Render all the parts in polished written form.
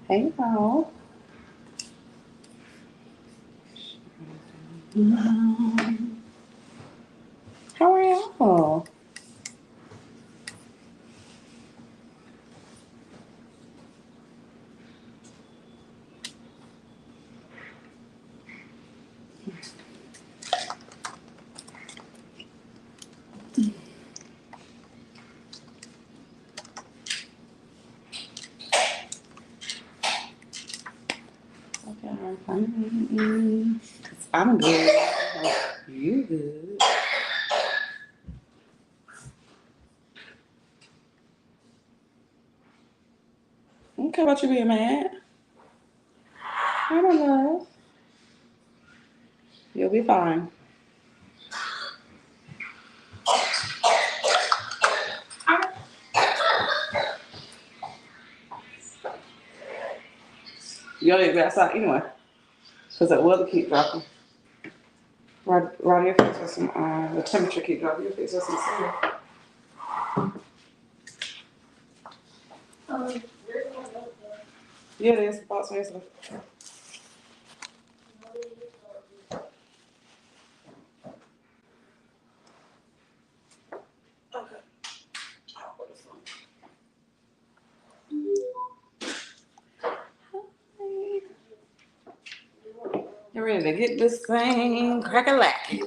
Hey, y'all. How are y'all? Okay, I'm fine. I'm good. You good? Okay, about you being mad? I don't know. You'll be fine. You don't need to be outside anyway, because that weather keep dropping. Right your face with some, the temperature keep dropping. Your face with some sun. Yeah, it is. About some yesterday. Okay. You ready to get this thing crack-a-lack?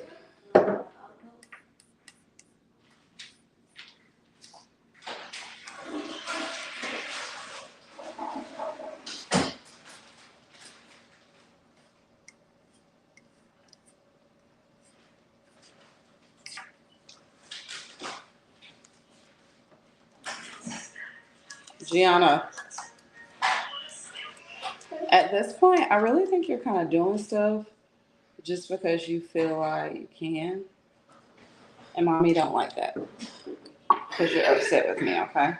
Gianna, at this point, I really think you're kind of doing stuff just because you feel like you can. And mommy don't like that because you're upset with me, okay?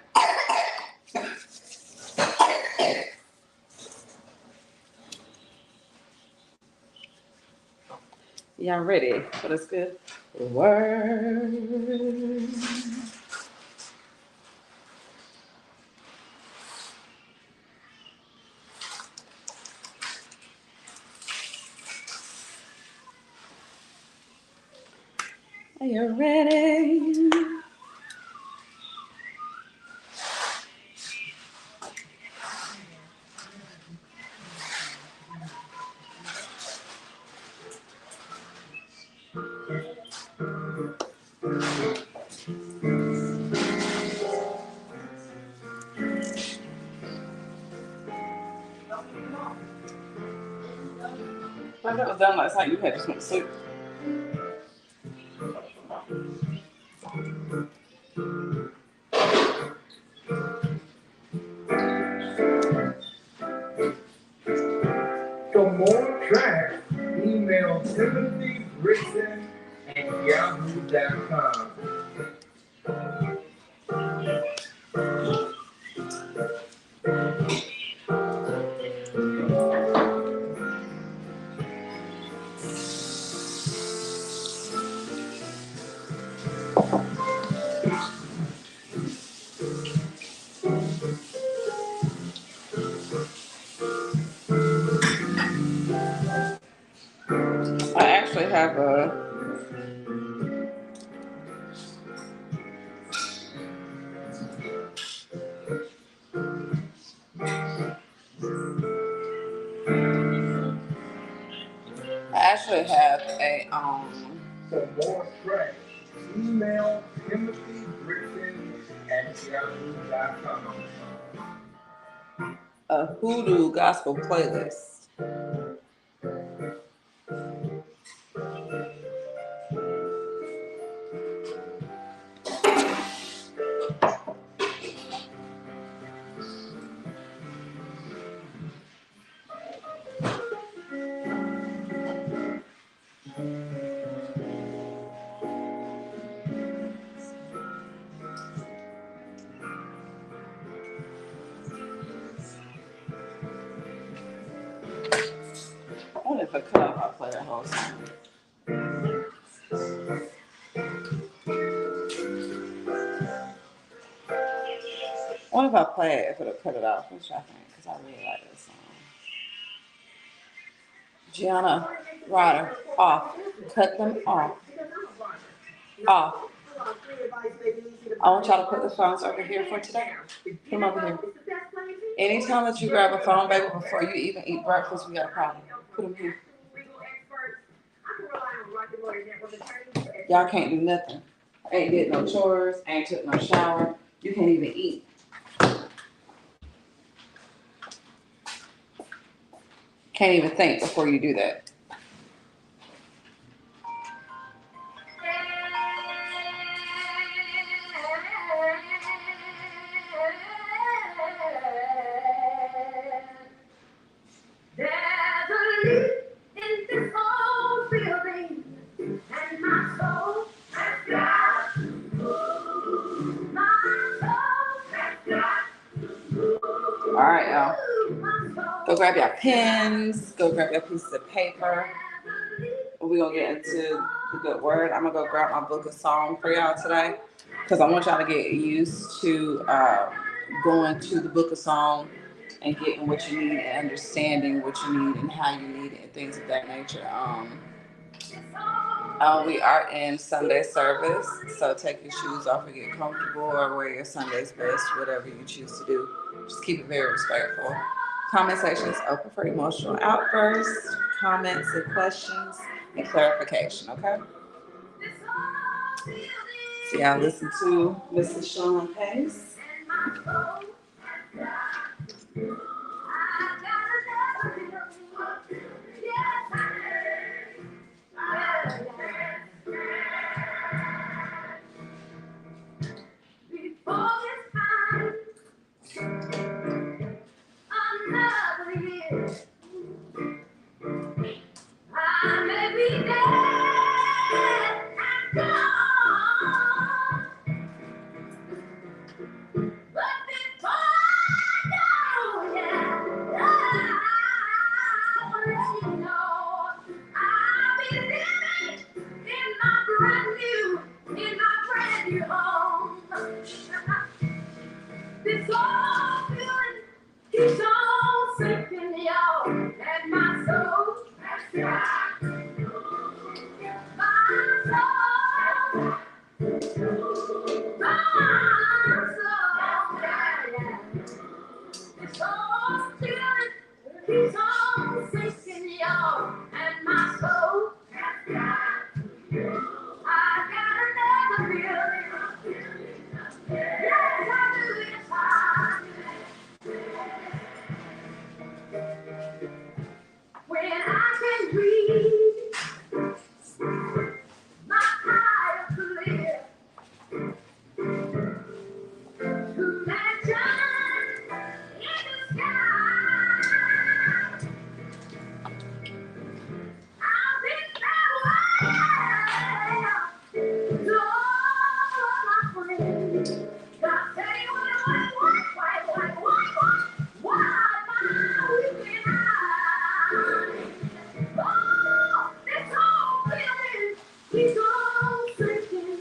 Y'all ready for this good word? Are you ready? Like that was done last night. You had just went to sleep. For more tracks, email Timothy Richardson at yahoo.com. I actually have a. I actually have For more tracks, email Timothy Richardson at yahoo.com. a hoodoo gospel playlist. What if I cut off? I'll play that whole song. What if I play it if it'll cut it off? What should I think? Because I really like this song. Gianna Ryder, off. Cut them off. Off. I want y'all to put the phones over here for today. Come over here. Anytime that you grab a phone, baby, before you even eat breakfast, we got a problem. Put them here. Y'all can't do nothing. Ain't did no chores, ain't took no shower. You can't even eat. Can't even think before you do that. There's a leak in this old building, and my soul has got to move. My soul has got to move. All right, y'all. Go grab your pens. Go grab your pieces of paper. We're going to get into the good word. I'm going to go grab my book of song for y'all today because I want y'all to get used to going to the book of song and getting what you need and understanding what you need and how you need it and things of that nature. We are in Sunday service, so take your shoes off and get comfortable or wear your Sunday's best, whatever you choose to do. Just keep it very respectful. Comment section is open for emotional outbursts, comments and questions, and clarification, okay? So y'all listen to Mrs. Sean Pace. Before this time, another year, I may be dead and gone, but before I go, yeah, I want to let you know I'll be living in my brand new home. This old feeling keeps on sinking, y'all, and my soul has got to go. My soul, yeah. This old feeling keeps on sinking, y'all, and my soul has got to go. I got another feeling. Yes, I do. Yes, I do. When I can breathe, my eyes clear to imagine in the sky. I'll be farewell to all of my friends. God tell you what, my weeping eyes. Oh, this whole feeling keeps on sinking,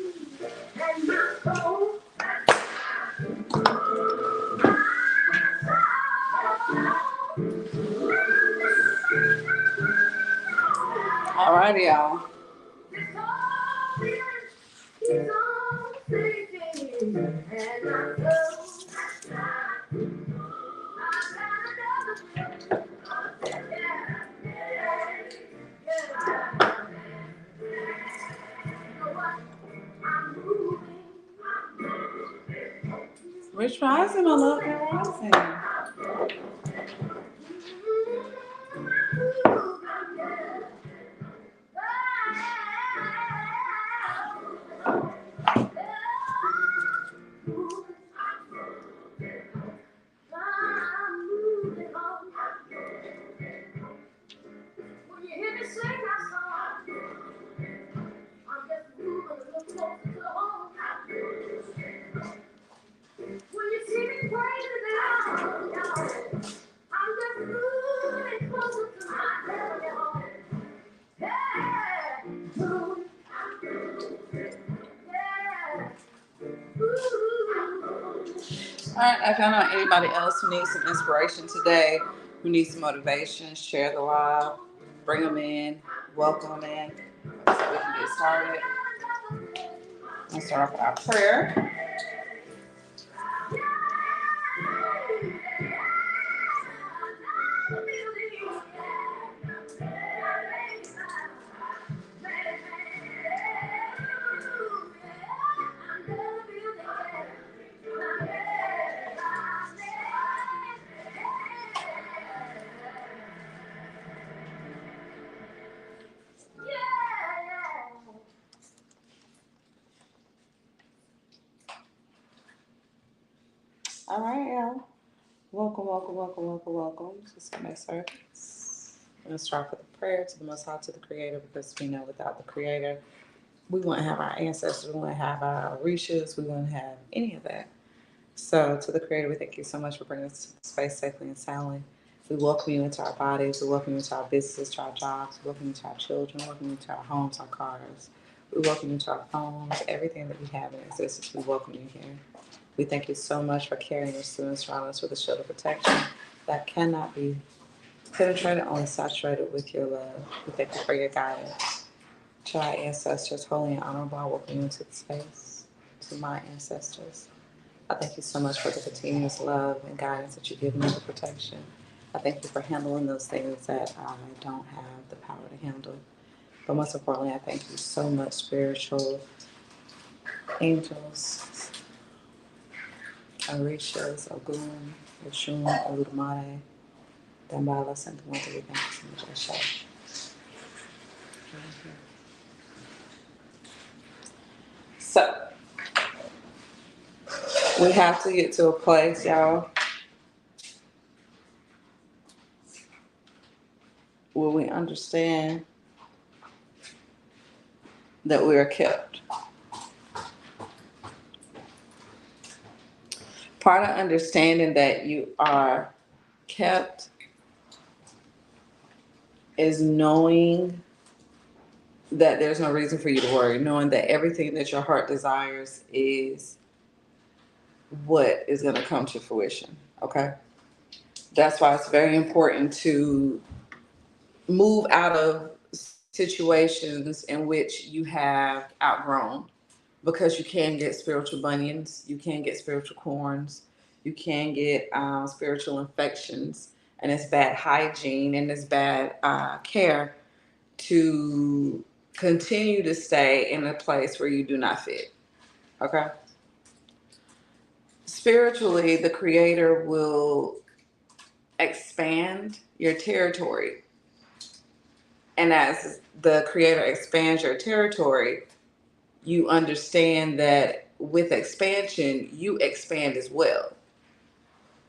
and my soul, All righty, y'all. this whole feeling keeps on sinking, and my soul, I've got another feeling. Yeah. You know what? I'm moving. Rich Rising, my love, Rising. When you hear me sing that song, I'm just moving a little closer to home. When you see me praising the Lord, I'm just moving closer to my heavenly home. Yeah, moving. Yeah. Ooh. All right, if y'all know anybody else who needs some inspiration today, who needs some motivation, share the live, bring them in, welcome them in, so we can get started. Let's start off with our prayer. All right, y'all. Welcome, welcome, welcome, welcome, welcome to Sunday Service. I'm going to start with a prayer to the Most High, to the Creator, because we know without the Creator, we wouldn't have our ancestors, we wouldn't have our Orishas, we wouldn't have any of that. So, to the Creator, we thank you so much for bringing us to the space safely and soundly. We welcome you into our bodies, we welcome you into our businesses, to our jobs, we welcome you to our children, we welcome you into our homes, our cars. We welcome you to our phones, everything that we have in existence, we welcome you here. We thank you so much for carrying us through and surrounding us with a shield of protection that cannot be penetrated, only saturated with your love. We thank you for your guidance. To our ancestors, holy and honorable, I welcome you into the space. To my ancestors, I thank you so much for the continuous love and guidance that you give me, the protection. I thank you for handling those things that I don't have the power to handle. But most importantly, I thank you so much, spiritual angels, Orishas, Ogun, Oshun, Oludumare, Dambala, Sentiment, we thank you so much, Ashe. So, we have to get to a place, y'all, where we understand that we are kept. Part of understanding that you are kept is knowing that there's no reason for you to worry, knowing that everything that your heart desires is what is going to come to fruition. Okay? That's why it's very important to move out of situations in which you have outgrown, because you can get spiritual bunions, you can get spiritual corns, you can get spiritual infections, and it's bad hygiene and it's bad care to continue to stay in a place where you do not fit. Okay? Spiritually, the Creator will expand your territory. And as the Creator expands your territory, you understand that with expansion, you expand as well,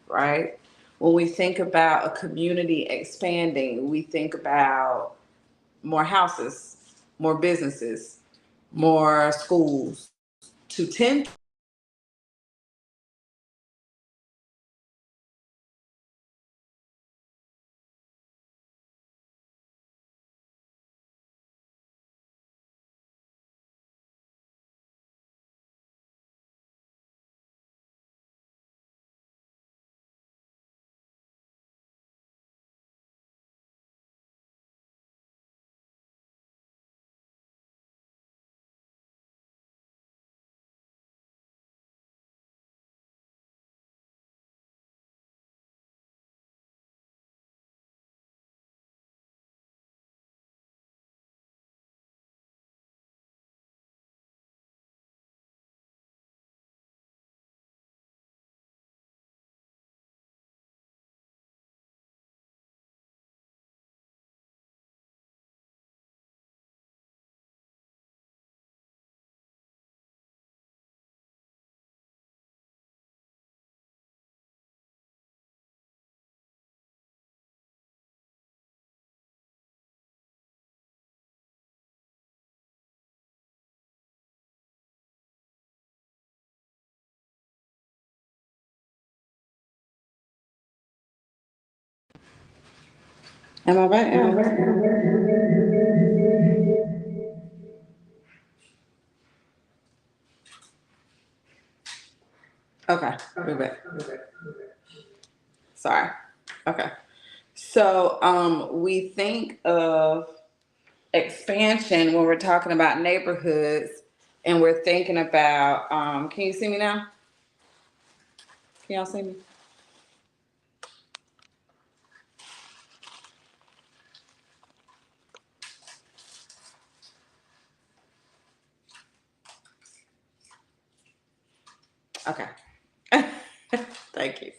right? When we think about a community expanding, we think about more houses, more businesses, more schools to tend Am I right? Am I right? Okay, we're back. Sorry. Okay. So we think of expansion when we're talking about neighborhoods, and we're thinking about can you see me now? Can y'all see me? Okay. Thank you.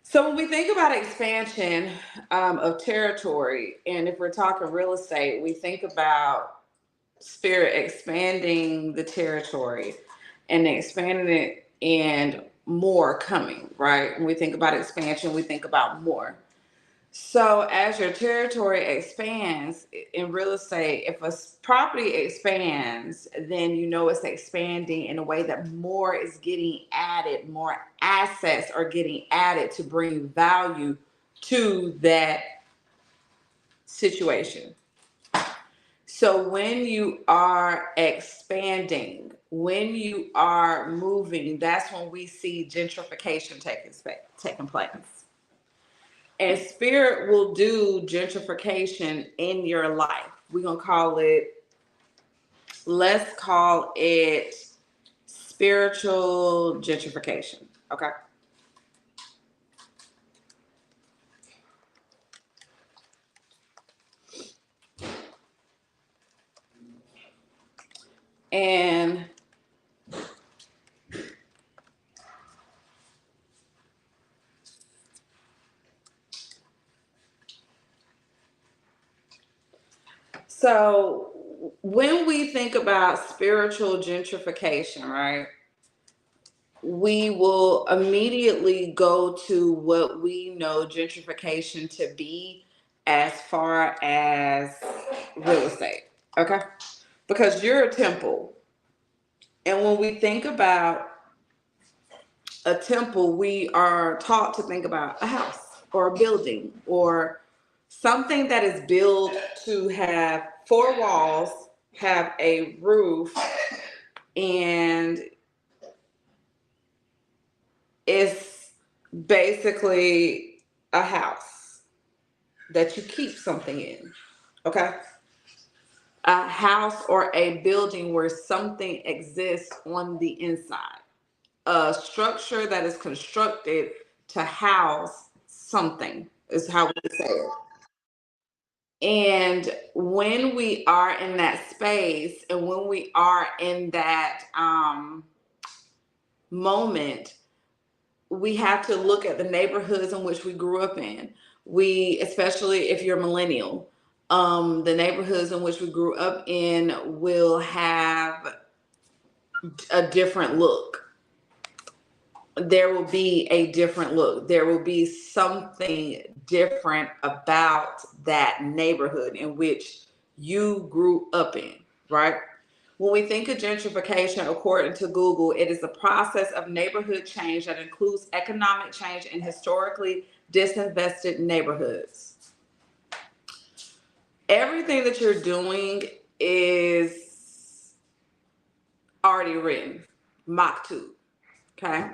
So when we think about expansion of territory, and if we're talking real estate, we think about spirit expanding the territory and expanding it and more coming, right? When we think about expansion, we think about more. So as your territory expands in real estate, if a property expands, then you know it's expanding in a way that more is getting added, more assets are getting added to bring value to that situation. So when you are expanding, when you are moving, that's when we see gentrification taking place. And spirit will do gentrification in your life. We're going to call it, let's call it spiritual gentrification. Okay. And so when we think about spiritual gentrification, right, we will immediately go to what we know gentrification to be as far as real estate. Okay. Because you're a temple. And when we think about a temple, we are taught to think about a house or a building or something that is built to have four walls, have a roof, and it's basically a house that you keep something in. Okay? A house or a building where something exists on the inside. A structure that is constructed to house something is how we say it. And when we are in that space and when we are in that moment, we have to look at the neighborhoods in which we grew up in. We, especially if you're millennial, the neighborhoods in which we grew up in will have a different look. There will be a different look. There will be something different about that neighborhood in which you grew up in, right? When we think of gentrification, according to Google, it is a process of neighborhood change that includes economic change in historically disinvested neighborhoods. Everything that you're doing is already written, maktub, okay?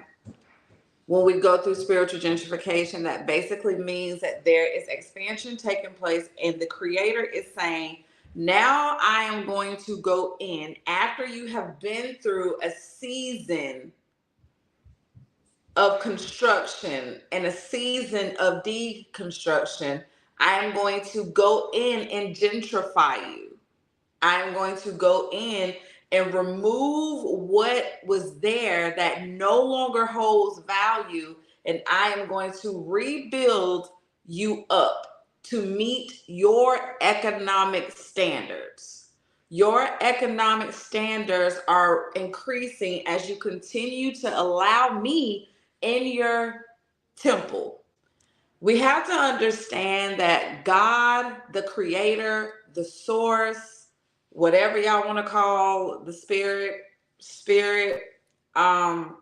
When we go through spiritual gentrification, that basically means that there is expansion taking place, and the creator is saying, now I am going to go in after you have been through a season of construction and a season of deconstruction. I am going to go in and gentrify you. I'm going to go in and remove what was there that no longer holds value, and I am going to rebuild you up to meet your economic standards. Your economic standards are increasing as you continue to allow me in your temple. We have to understand that God, the creator, the source, whatever y'all want to call the spirit, um,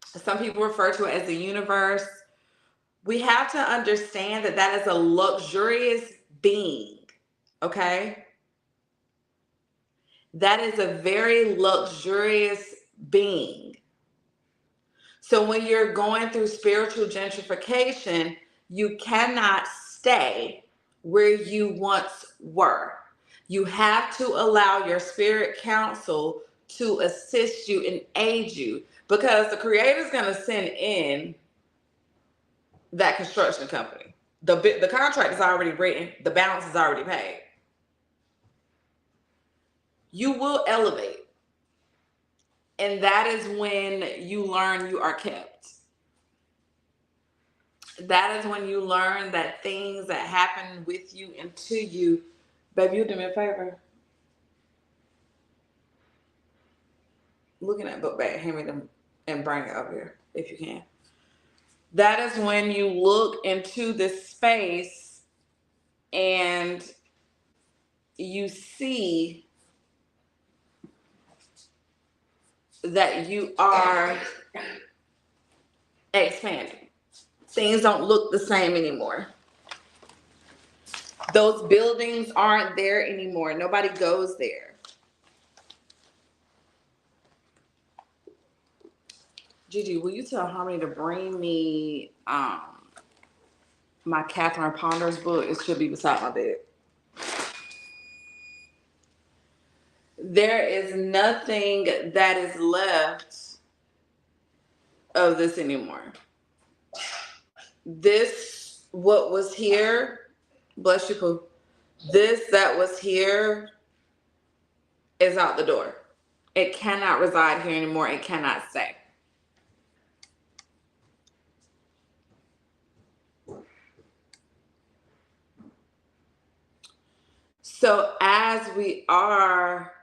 some people refer to it as the universe. We have to understand that that is a luxurious being, okay? That is a very luxurious being. So when you're going through spiritual gentrification, you cannot stay where you once were. You have to allow your spirit council to assist you and aid you, because the creator is going to send in that construction company. The contract is already written. The balance is already paid. You will elevate. And that is when you learn you are kept. That is when you learn that things that happen with you and to you, baby, you do me a favor. Look at that book bag, hand me them and bring it up here if you can. That is when you look into this space and you see that you are expanding. Things don't look the same anymore. Those buildings aren't there anymore. Nobody goes there. Gigi, will you tell Harmony to bring me my Catherine Ponder's book? It should be beside my bed. There is nothing that is left of this anymore. This, what was here, bless you, Pooh. This that was here is out the door. It cannot reside here anymore. It cannot stay. So as we are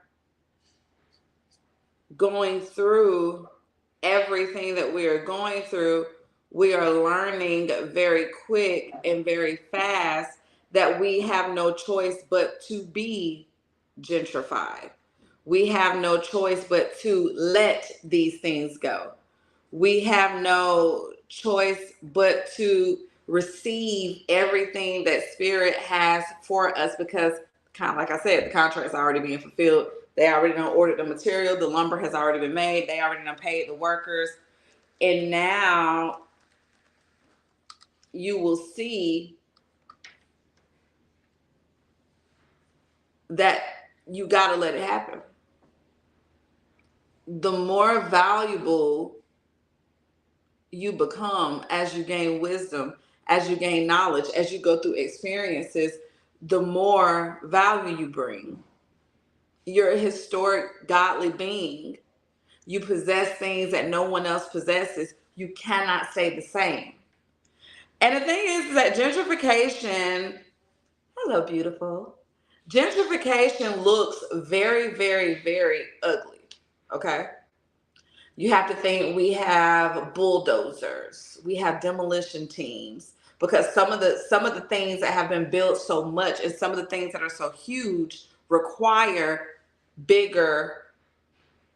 going through everything that we are going through, we are learning very quick and very fast that we have no choice but to be gentrified. We have no choice but to let these things go. We have no choice but to receive everything that Spirit has for us, because, kind of like I said, the contract's already being fulfilled. They already done ordered the material. The lumber has already been made. They already done paid the workers. And now you will see that you got to let it happen. The more valuable you become as you gain wisdom, as you gain knowledge, as you go through experiences, the more value you bring. You're a historic, godly being. You possess things that no one else possesses. You cannot stay the same. And the thing is that gentrification, hello, beautiful. Gentrification looks very, very, very ugly. Okay. You have to think we have bulldozers, we have demolition teams, because some of the things that have been built so much and some of the things that are so huge require bigger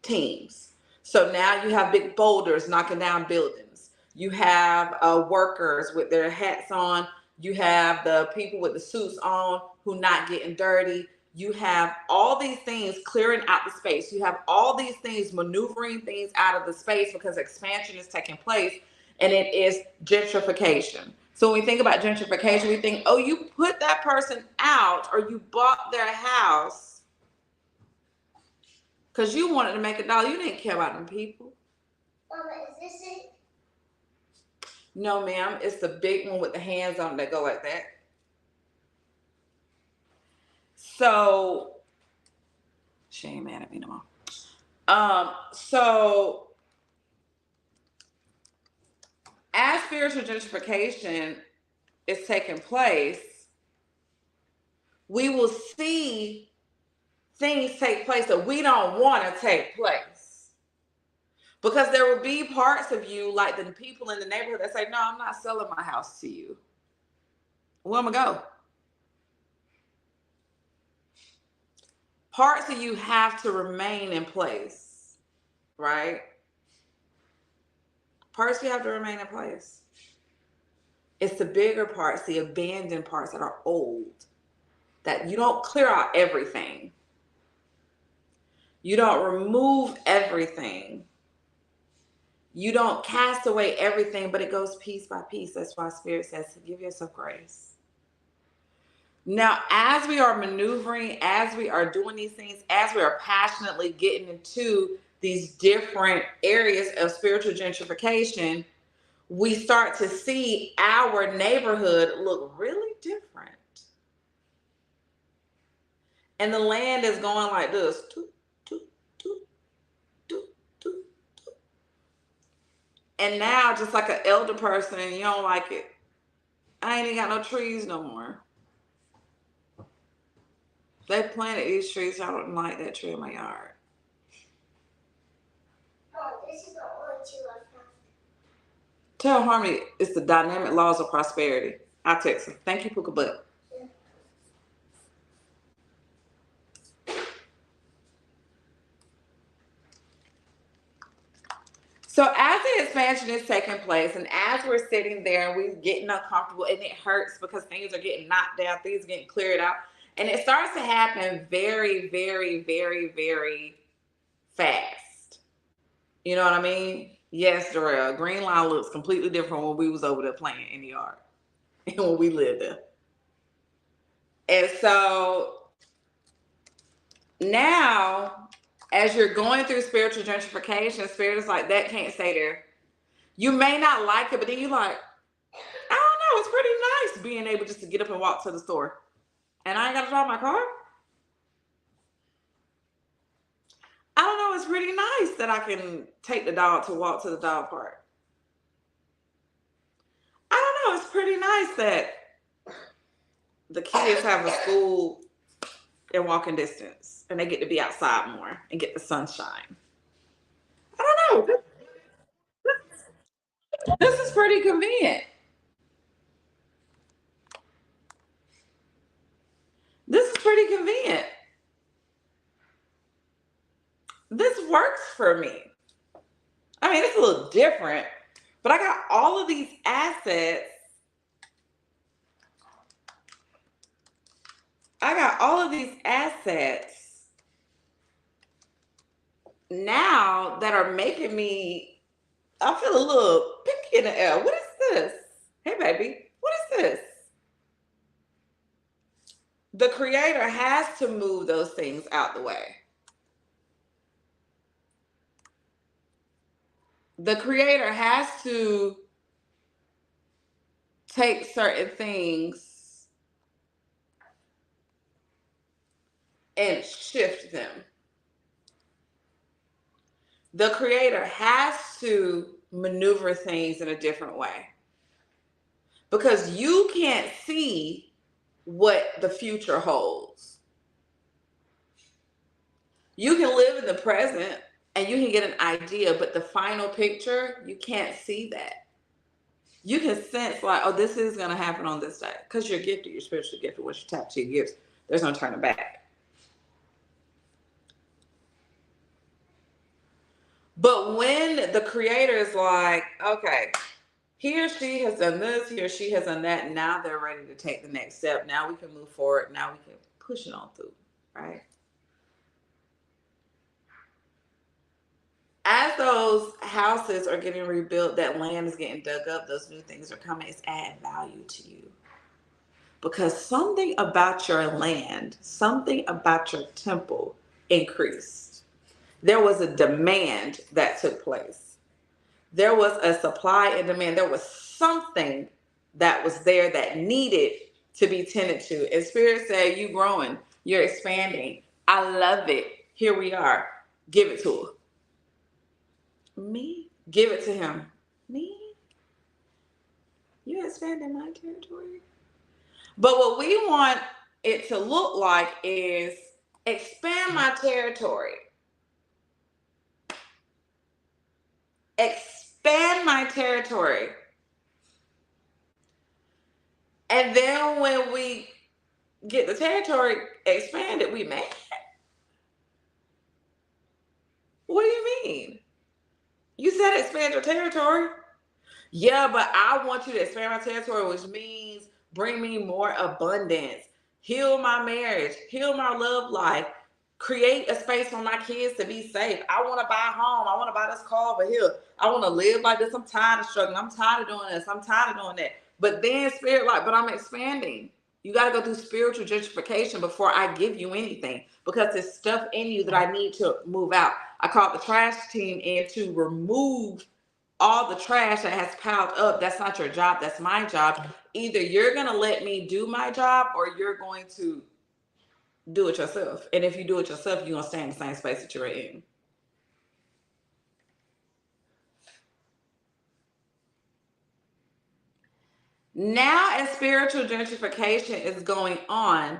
teams. So now you have big boulders knocking down buildings. You have workers with their hats on. You have the people with the suits on who not getting dirty. You have all these things clearing out the space. You have all these things maneuvering things out of the space because expansion is taking place, and it is gentrification. So when we think about gentrification, we think, oh, you put that person out or you bought their house because you wanted to make a dollar. You didn't care about them people. Mama, is this it? No, ma'am. It's the big one with the hands on it that go like that. So she ain't mad at me no more. So as spiritual gentrification is taking place, we will see things take place that we don't want to take place. Because there will be parts of you, like the people in the neighborhood, that say, no, I'm not selling my house to you. Where am I go? Parts of you have to remain in place, right? Parts of you have to remain in place. It's the bigger parts, the abandoned parts that are old, that you don't clear out everything. You don't remove everything. You don't cast away everything, but it goes piece by piece. That's why Spirit says to give yourself grace. Now, as we are maneuvering, as we are doing these things, as we are passionately getting into these different areas of spiritual gentrification, we start to see our neighborhood look really different. And the land is going like this. Toot, toot, toot, toot, toot, toot. And now, just like an elder person, you don't like it. I ain't even got no trees no more. They planted these trees. I don't like that tree in my yard. Oh, this is the only two I've found. Tell Harmony it's the dynamic laws of prosperity. I'll text her. Thank you, Puka Butt. Yeah. So as the expansion is taking place, and as we're sitting there and we're getting uncomfortable, and it hurts because things are getting knocked down, things are getting cleared out, and it starts to happen very, very, very, very fast. You know what I mean? Yes, Darrell. Green Line looks completely different when we was over there playing in the yard and when we lived there. And so now, as you're going through spiritual gentrification, Spirit is like, that can't stay there. You may not like it, but then you're like, I don't know, it's pretty nice being able just to get up and walk to the store. And I ain't got to drive my car. I don't know, it's pretty nice that I can take the dog to walk to the dog park. I don't know, it's pretty nice that the kids have a school in walking distance and they get to be outside more and get the sunshine. I don't know. This is pretty convenient. This is pretty convenient. This works for me. I mean, it's a little different, but I got all of these assets. Now that are making me, I feel a little picky in the air. What is this? Hey, baby, what is this? The creator has to move those things out the way. The creator has to take certain things and shift them. The creator has to maneuver things in a different way because you can't see what the future holds. You can live in the present and you can get an idea, but the final picture, you can't see that. You can sense like, oh, this is going to happen on this day because you're gifted, you're spiritually gifted. Once you tap to your gifts, there's no turning back. But when the creator is like, okay, he or she has done this, he or she has done that, now they're ready to take the next step. Now we can move forward. Now we can push it on through, right? As those houses are getting rebuilt, that land is getting dug up, those new things are coming, it's adding value to you. Because something about your land, something about your temple increased. There was a demand that took place. There was a supply and demand. There was something that was there that needed to be tended to. And Spirit said, you growing, you're expanding. I love it. Here we are. Give it to her. Me? Give it to him. Me? You expanding my territory? But what we want it to look like is expand my territory. Expand my territory. And then when we get the territory expanded, we mad. What do you mean? You said expand your territory. Yeah, but I want you to expand my territory, which means bring me more abundance. Heal my marriage. Heal my love life. Create a space for my kids to be safe. I want to buy a home. I want to buy this car over here. I want to live like this. I'm tired of struggling. I'm tired of doing this. I'm tired of doing that. But then spirit like, but I'm expanding. You got to go through spiritual gentrification before I give you anything, because there's stuff in you that I need to move out. I called the trash team in to remove all the trash that has piled up. That's not your job. That's my job. Either you're going to let me do my job, or you're going to do it yourself. And if you do it yourself, you're going to stay in the same space that you're in. Now, as spiritual gentrification is going on,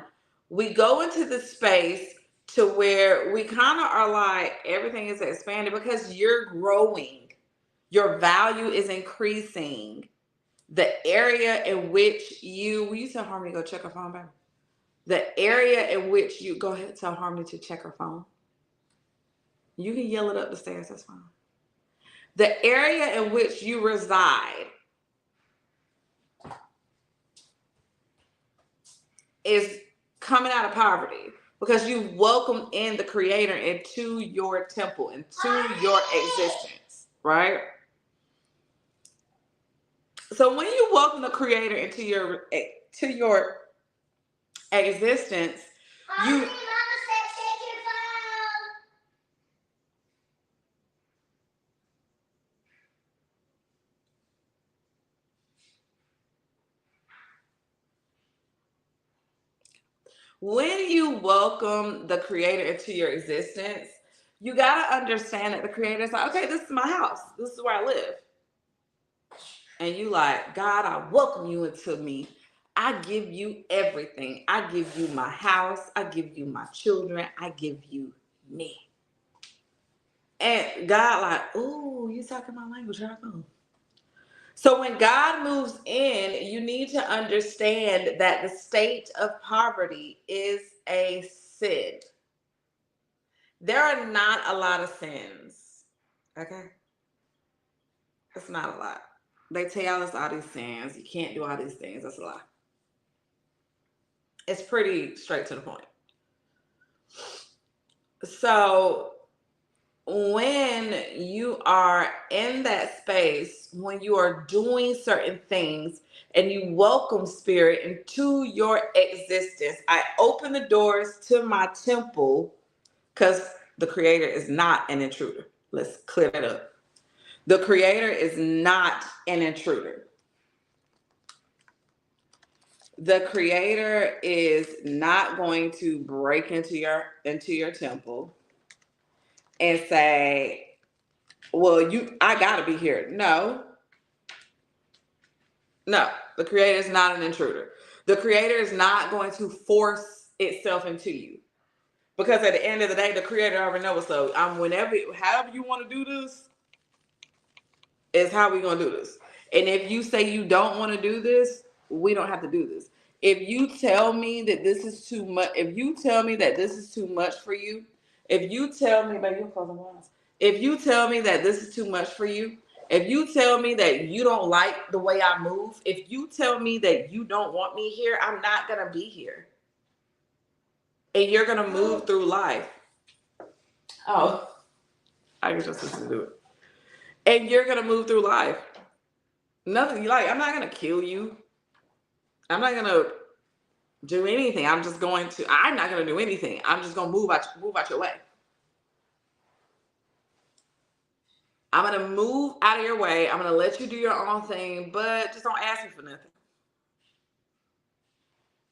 we go into the space to where we kind of are like, everything is expanded because you're growing. Your value is increasing. The area in which will you tell Harmony to go check her phone, baby? The area in which you, go ahead, tell Harmony to check her phone. You can yell it up the stairs, that's fine. The area in which you reside is coming out of poverty because you welcomed in the Creator into your temple, into your existence, right? So when you welcome the Creator into your existence, you when you welcome the Creator into your existence, you got to understand that the Creator is like, okay, this is my house. This is where I live. And you like, God, I welcome you into me. I give you everything. I give you my house. I give you my children. I give you me. And God like, ooh, you talking my language. Here I go. So when God moves in, you need to understand that the state of poverty is a sin. There are not a lot of sins. Okay? It's not a lot. They tell us all these sins. You can't do all these things. That's a lie. It's pretty straight to the point. So when you are in that space, when you are doing certain things and you welcome spirit into your existence, I open the doors to my temple because the Creator is not an intruder. Let's clear that up. The Creator is not an intruder. The Creator is not going to break into your temple and say, well, I gotta be here. No, the Creator is not an intruder. The Creator is not going to force itself into you, because at the end of the day, the Creator already knows. So however you want to do this is how we gonna do this. And if you say you don't want to do this, we don't have to do this. If you tell me that this is too much, if you tell me that this is too much for you, if you tell me, baby, you're closing eyes. If you tell me that this is too much for you, if you tell me that you don't like the way I move, if you tell me that you don't want me here, I'm not gonna be here. And you're gonna move through life. Oh, I can just listen to it. And you're gonna move through life. Nothing, like, I'm not gonna kill you. I'm not gonna do anything. I'm not gonna do anything. I'm just gonna move out your way. I'm gonna move out of your way. I'm gonna let you do your own thing, but just don't ask me for nothing.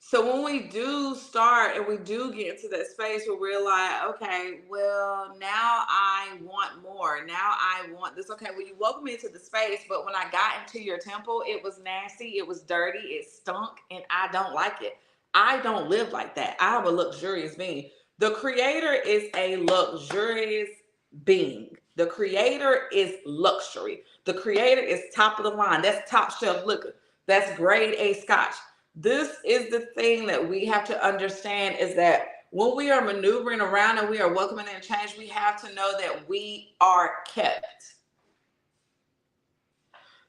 So when we do start and we do get into that space where we're like, okay, well, now I want more. Now I want this. Okay, well, you welcome me into the space, but when I got into your temple, it was nasty, it was dirty, it stunk, and I don't like it. I don't live like that. I'm a luxurious being. The Creator is a luxurious being. The Creator is luxury. The Creator is top of the line. That's top shelf liquor. That's grade A scotch. This is the thing that we have to understand, is that when we are maneuvering around and we are welcoming in change, we have to know that we are kept.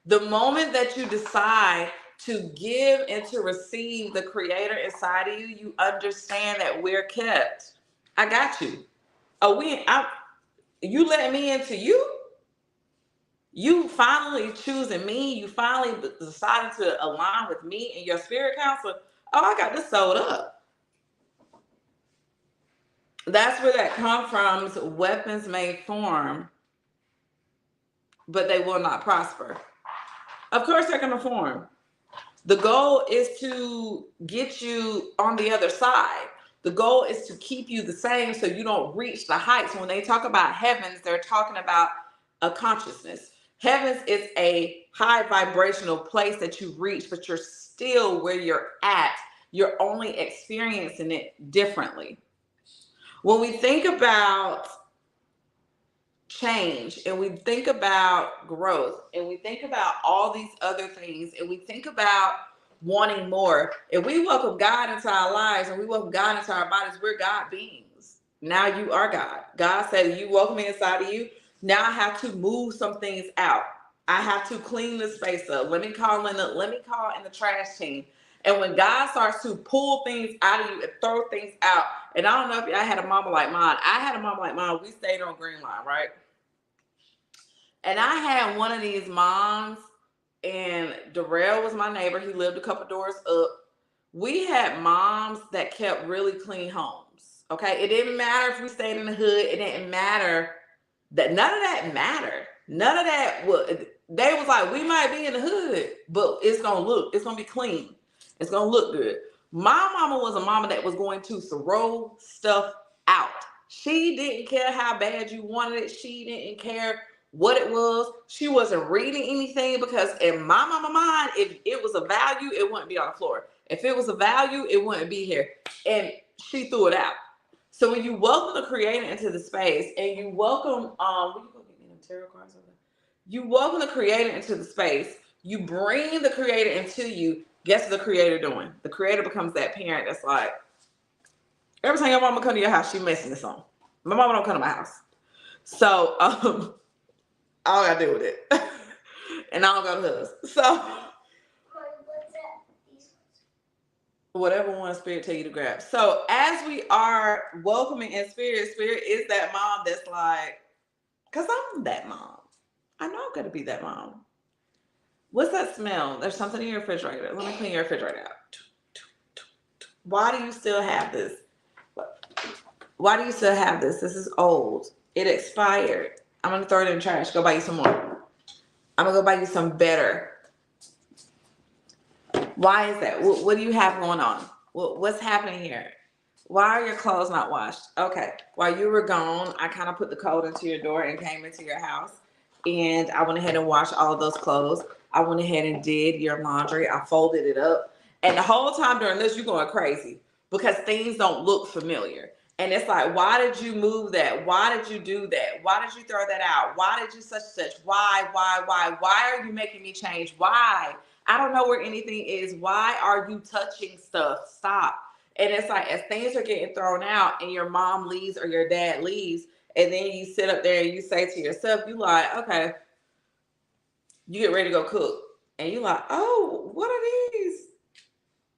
The moment that you decide to give and to receive the Creator inside of you, you understand that we're kept. I got you. Oh, you let me into you? You finally choosing me. You finally decided to align with me and your spirit counselor. Oh, I got this sold up. That's where that comes from. Weapons may form, but they will not prosper. Of course, they're going to form. The goal is to get you on the other side. The goal is to keep you the same so you don't reach the heights. When they talk about heavens, they're talking about a consciousness. Heavens is a high vibrational place that you reach, but you're still where you're at. You're only experiencing it differently. When we think about change and we think about growth and we think about all these other things and we think about wanting more, if we welcome God into our lives and we welcome God into our bodies, we're God beings. Now you are God. God said, you welcome me inside of you. Now I have to move some things out. I have to clean the space up. Let me call in the trash team. And when God starts to pull things out of you and throw things out, and I don't know if I had a mama like mine. I had a mama like mine. We stayed on Green Line, right? And I had one of these moms, and Darrell was my neighbor. He lived a couple doors up. We had moms that kept really clean homes. Okay. It didn't matter if we stayed in the hood. It didn't matter. That none of that mattered. None of that would. They was like, we might be in the hood, but it's gonna be clean. It's gonna look good. My mama was a mama that was going to throw stuff out. She didn't care how bad you wanted it. She didn't care what it was. She wasn't reading anything, because in my mama mind, if it was a value, it wouldn't be on the floor. If it was a value, it wouldn't be here. And she threw it out. So when you welcome the creator into the space and you welcome, will you go get me them tarot cards over there? You welcome the creator into the space, you bring the creator into you. Guess what the creator doing? The creator becomes that parent that's like, every time your mama come to your house, she messing this on. My mama don't come to my house. So all I gotta do with it. And I don't go to hers. So whatever one spirit tell you to grab. So as we are welcoming in spirit, spirit is that mom that's like, because I'm that mom. I know I'm gonna be that mom. What's that smell? There's something in your refrigerator. Let me clean your refrigerator out. Why do you still have this? Why do you still have this? This is old. It expired. I'm gonna throw it in the trash. Go buy you some more. I'm gonna go buy you some better. Why is that? What do you have going on? What's happening here? Why are your clothes not washed? Okay. While you were gone, I kind of put the code into your door and came into your house. And I went ahead and washed all of those clothes. I went ahead and did your laundry. I folded it up. And the whole time during this, you're going crazy because things don't look familiar. And it's like, why did you move that? Why did you do that? Why did you throw that out? Why did you such? Why? Why are you making me change? Why? I don't know where anything is. Why are you touching stuff? Stop. And it's like, as things are getting thrown out and your mom leaves or your dad leaves, and then you sit up there and you say to yourself, you like, okay, you get ready to go cook. And you like, oh, what are these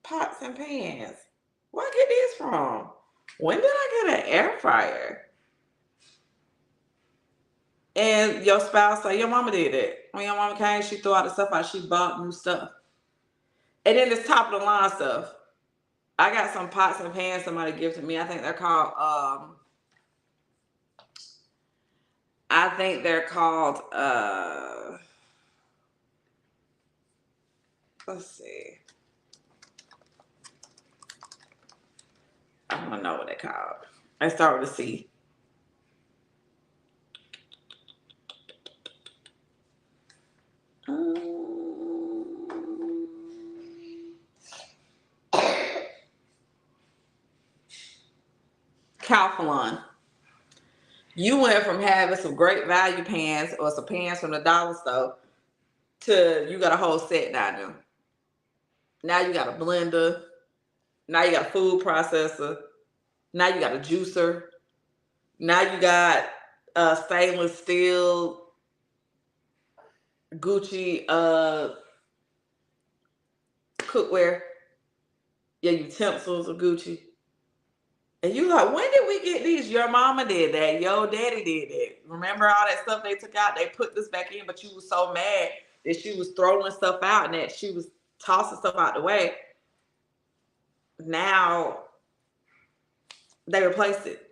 pots and pans? Where I get these from? When did I get an air fryer? And your spouse say, your mama did it. When your mama came, she threw all the stuff out. She bought new stuff. And then this top of the line stuff. I got some pots and pans somebody gifted me. I think they're called, let's see. I don't know what they're called. I start with a C. Calphalon. You went from having some great value pans or some pans from the dollar store to you got a whole set down there. Now you got a blender. Now you got a food processor. Now you got a juicer. Now you got stainless steel Gucci cookware. Your utensils are Gucci. And you like, when did we get these? Your mama did that. Your daddy did that. Remember all that stuff they took out? They put this back in, but you was so mad that she was throwing stuff out and that she was tossing stuff out the way. Now they replaced it.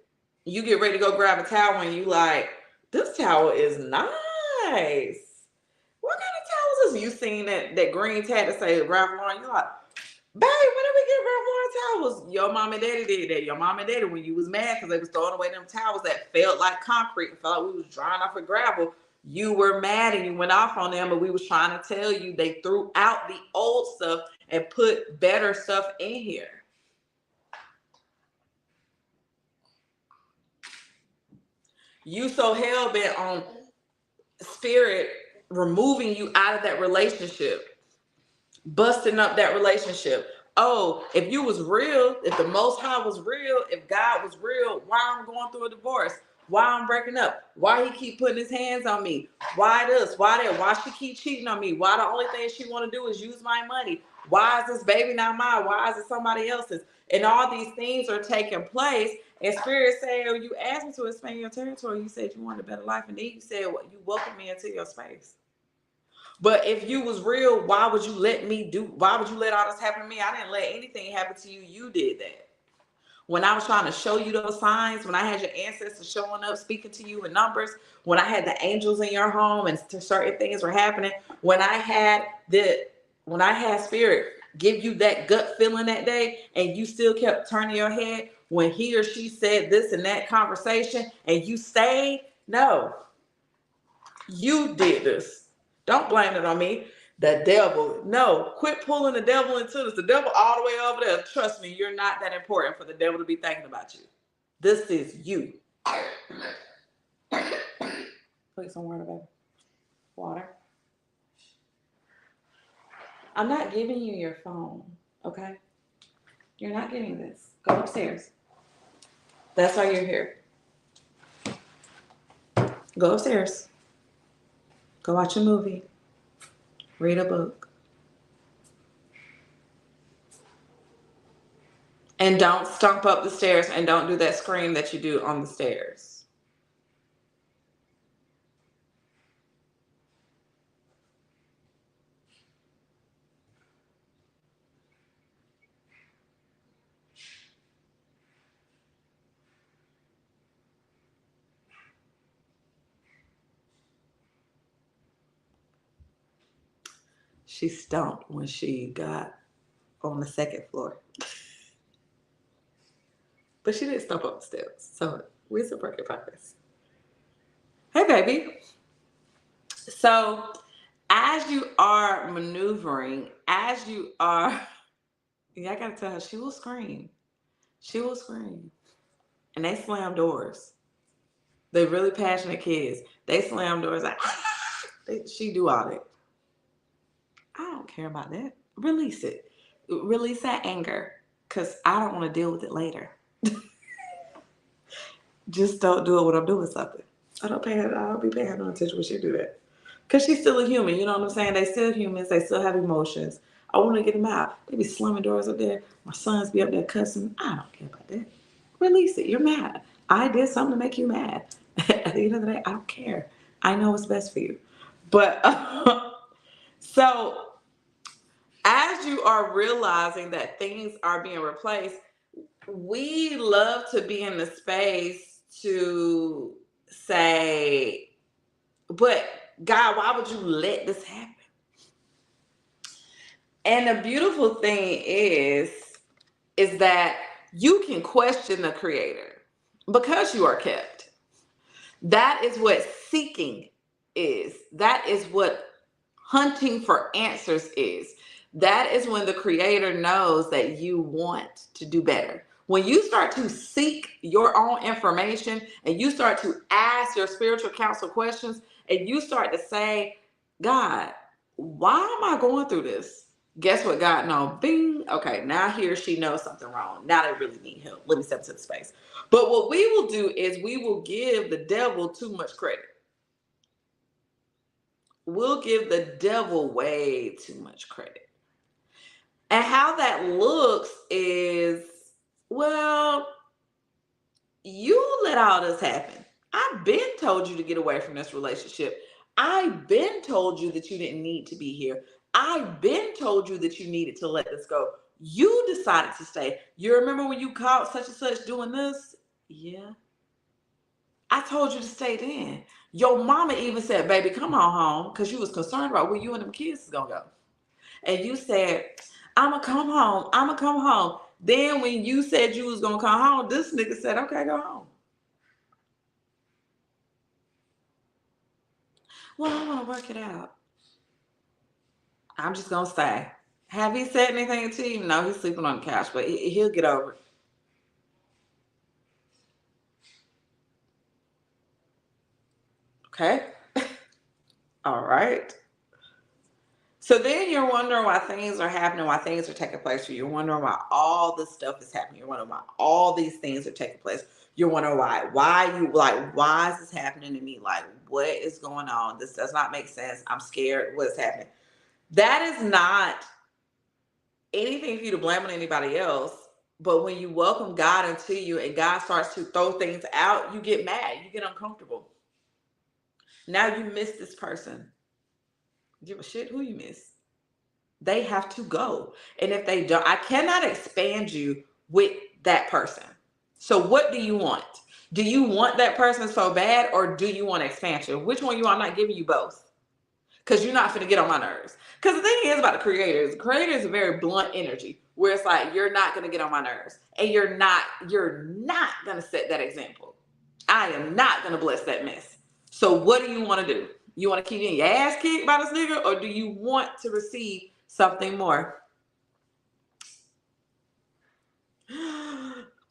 You get ready to go grab a towel and you like, this towel is nice. What kind of towel is this? You seen that green tag that say Ralph Lauren? You're like, babe, when did we get Ralph Lauren towels? Your mom and daddy did that. Your mom and daddy, when you was mad because they was throwing away them towels that felt like concrete and felt like we was drying off of gravel, you were mad and you went off on them, but we was trying to tell you they threw out the old stuff and put better stuff in here. You so hell-bent on spirit removing you out of that relationship, busting up that relationship. Oh, if you was real, if the Most High was real, if God was real, why I'm going through a divorce? Why I'm breaking up? Why he keep putting his hands on me? Why this? Why that? Why she keep cheating on me? Why the only thing she want to do is use my money? Why is this baby not mine? Why is it somebody else's? And all these things are taking place. And Spirit said, oh, you asked me to expand your territory. You said you wanted a better life. And then you said, well, you welcomed me into your space. But if you was real, why would you let all this happen to me? I didn't let anything happen to you. You did that. When I was trying to show you those signs, when I had your ancestors showing up, speaking to you in numbers, when I had the angels in your home and certain things were happening, when I had Spirit give you that gut feeling that day and you still kept turning your head when he or she said this and that conversation and you stayed, no, you did this. Don't blame it on me. The devil. No, quit pulling the devil into this. The devil all the way over there. Trust me, you're not that important for the devil to be thinking about you. This is you. Put some water, baby. Water. I'm not giving you your phone, okay? You're not getting this. Go upstairs. That's why you're here. Go upstairs. Go watch a movie. Read a book. And don't stomp up the stairs and don't do that scream that you do on the stairs. She stomped when she got on the second floor. But she didn't stomp up the steps. So we're still work in progress. Hey, baby. So as you are maneuvering, yeah, I gotta tell her, she will scream. She will scream. And they slam doors. They're really passionate kids. They slam doors like, she do all that. I don't care about that. Release it. Release that anger. Because I don't want to deal with it later. Just don't do it when I'm doing something. I don't be paying no attention when she do that. Because she's still a human, you know what I'm saying? They still humans, they still have emotions. I want to get them out. They be slamming doors up there. My sons be up there cussing. I don't care about that. Release it. You're mad. I did something to make you mad. At the end of the day, I don't care. I know what's best for you. But so as you are realizing that things are being replaced, we love to be in the space to say, but God, why would you let this happen? And the beautiful thing is that you can question the creator because you are kept. That is what seeking is. That is what hunting for answers is. That is when the creator knows that you want to do better. When you start to seek your own information and you start to ask your spiritual counsel questions and you start to say, God, why am I going through this? Guess what God knows? Bing. Okay, now he or she knows something wrong. Now they really need help. Let me step into the space. But what we will do is we will give the devil too much credit. We'll give the devil way too much credit. And how that looks is, well, You let all this happen. I've been told you to get away from this relationship. I've been told you that you didn't need to be here. I've been told you that you needed to let this go. You decided to stay. You remember when you caught such and such doing this? Yeah. I told you to stay then. Your mama even said, baby, come on home, because you was concerned about where you and them kids is going to go. And you said, I'm going to come home. I'm going to come home. Then when you said you was going to come home, this nigga said, okay, go home. Well, I want to work it out. I'm just going to stay. Have he said anything to you? No, he's sleeping on the couch, but he'll get over it. Okay? All right. So then you're wondering why things are happening, why things are taking place for you. You're wondering why all this stuff is happening. You're wondering why all these things are taking place. You're wondering why is this happening to me? Like, what is going on? This does not make sense. I'm scared. What is happening? That is not anything for you to blame on anybody else. But when you welcome God into you and God starts to throw things out, you get mad. You get uncomfortable. Now you miss this person. Give a shit who you miss. They have to go. And if they don't, I cannot expand you with that person. So what do you want? Do you want that person so bad, or do you want expansion? Which one you want? I'm not giving you both. Because you're not going to get on my nerves. Because the thing is about the creators is a very blunt energy where it's like, you're not going to get on my nerves. And you're not going to set that example. I am not going to bless that mess. So what do you want to do? You want to keep getting your ass kicked by this nigga, or do you want to receive something more?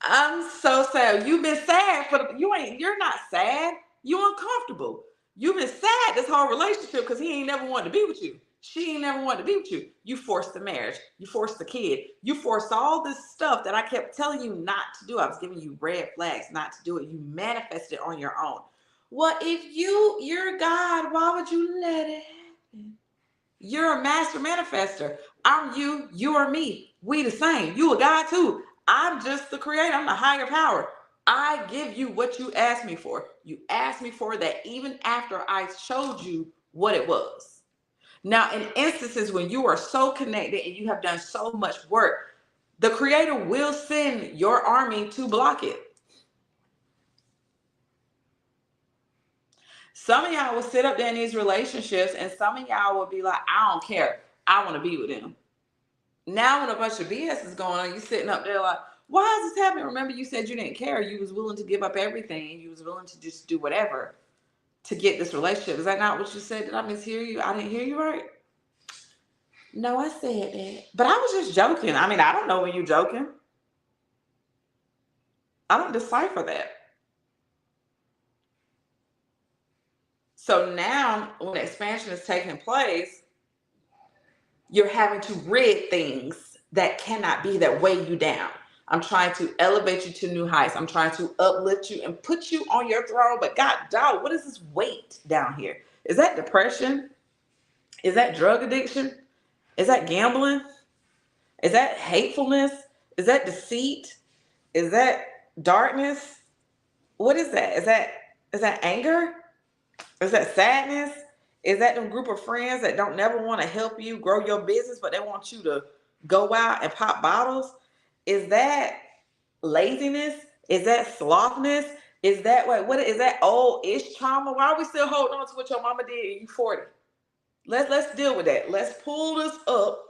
I'm so sad. You've been sad you're not sad. You're uncomfortable. You've been sad this whole relationship because he ain't never wanted to be with you. She ain't never wanted to be with you. You forced the marriage. You forced the kid. You forced all this stuff that I kept telling you not to do. I was giving you red flags not to do it. You manifested on your own. Well, if you're God, why would you let it happen? You're a master manifester. I'm you, you are me. We the same. You a God too. I'm just the creator. I'm the higher power. I give you what you asked me for. You asked me for that even after I showed you what it was. Now, in instances when you are so connected and you have done so much work, the creator will send your army to block it. Some of y'all will sit up there in these relationships and some of y'all will be like, I don't care. I want to be with him. Now when a bunch of BS is going on, you sitting up there like, why is this happening? Remember, you said you didn't care. You was willing to give up everything. You was willing to just do whatever to get this relationship. Is that not what you said? Did I mishear you? I didn't hear you right? No, I said that. But I was just joking. I mean, I don't know when you're joking. I don't decipher that. So now when expansion is taking place, you're having to rid things that cannot be, that weigh you down. I'm trying to elevate you to new heights. I'm trying to uplift you and put you on your throne. But God, dog, what is this weight down here? Is that depression? Is that drug addiction? Is that gambling? Is that hatefulness? Is that deceit? Is that darkness? What is that? Is that anger? Is that sadness? Is that them group of friends that don't never want to help you grow your business, but they want you to go out and pop bottles? Is that laziness? Is that slothness? Is that what is that old-ish trauma? Why are we still holding on to what your mama did and you 40? Let's deal with that. Let's pull this up,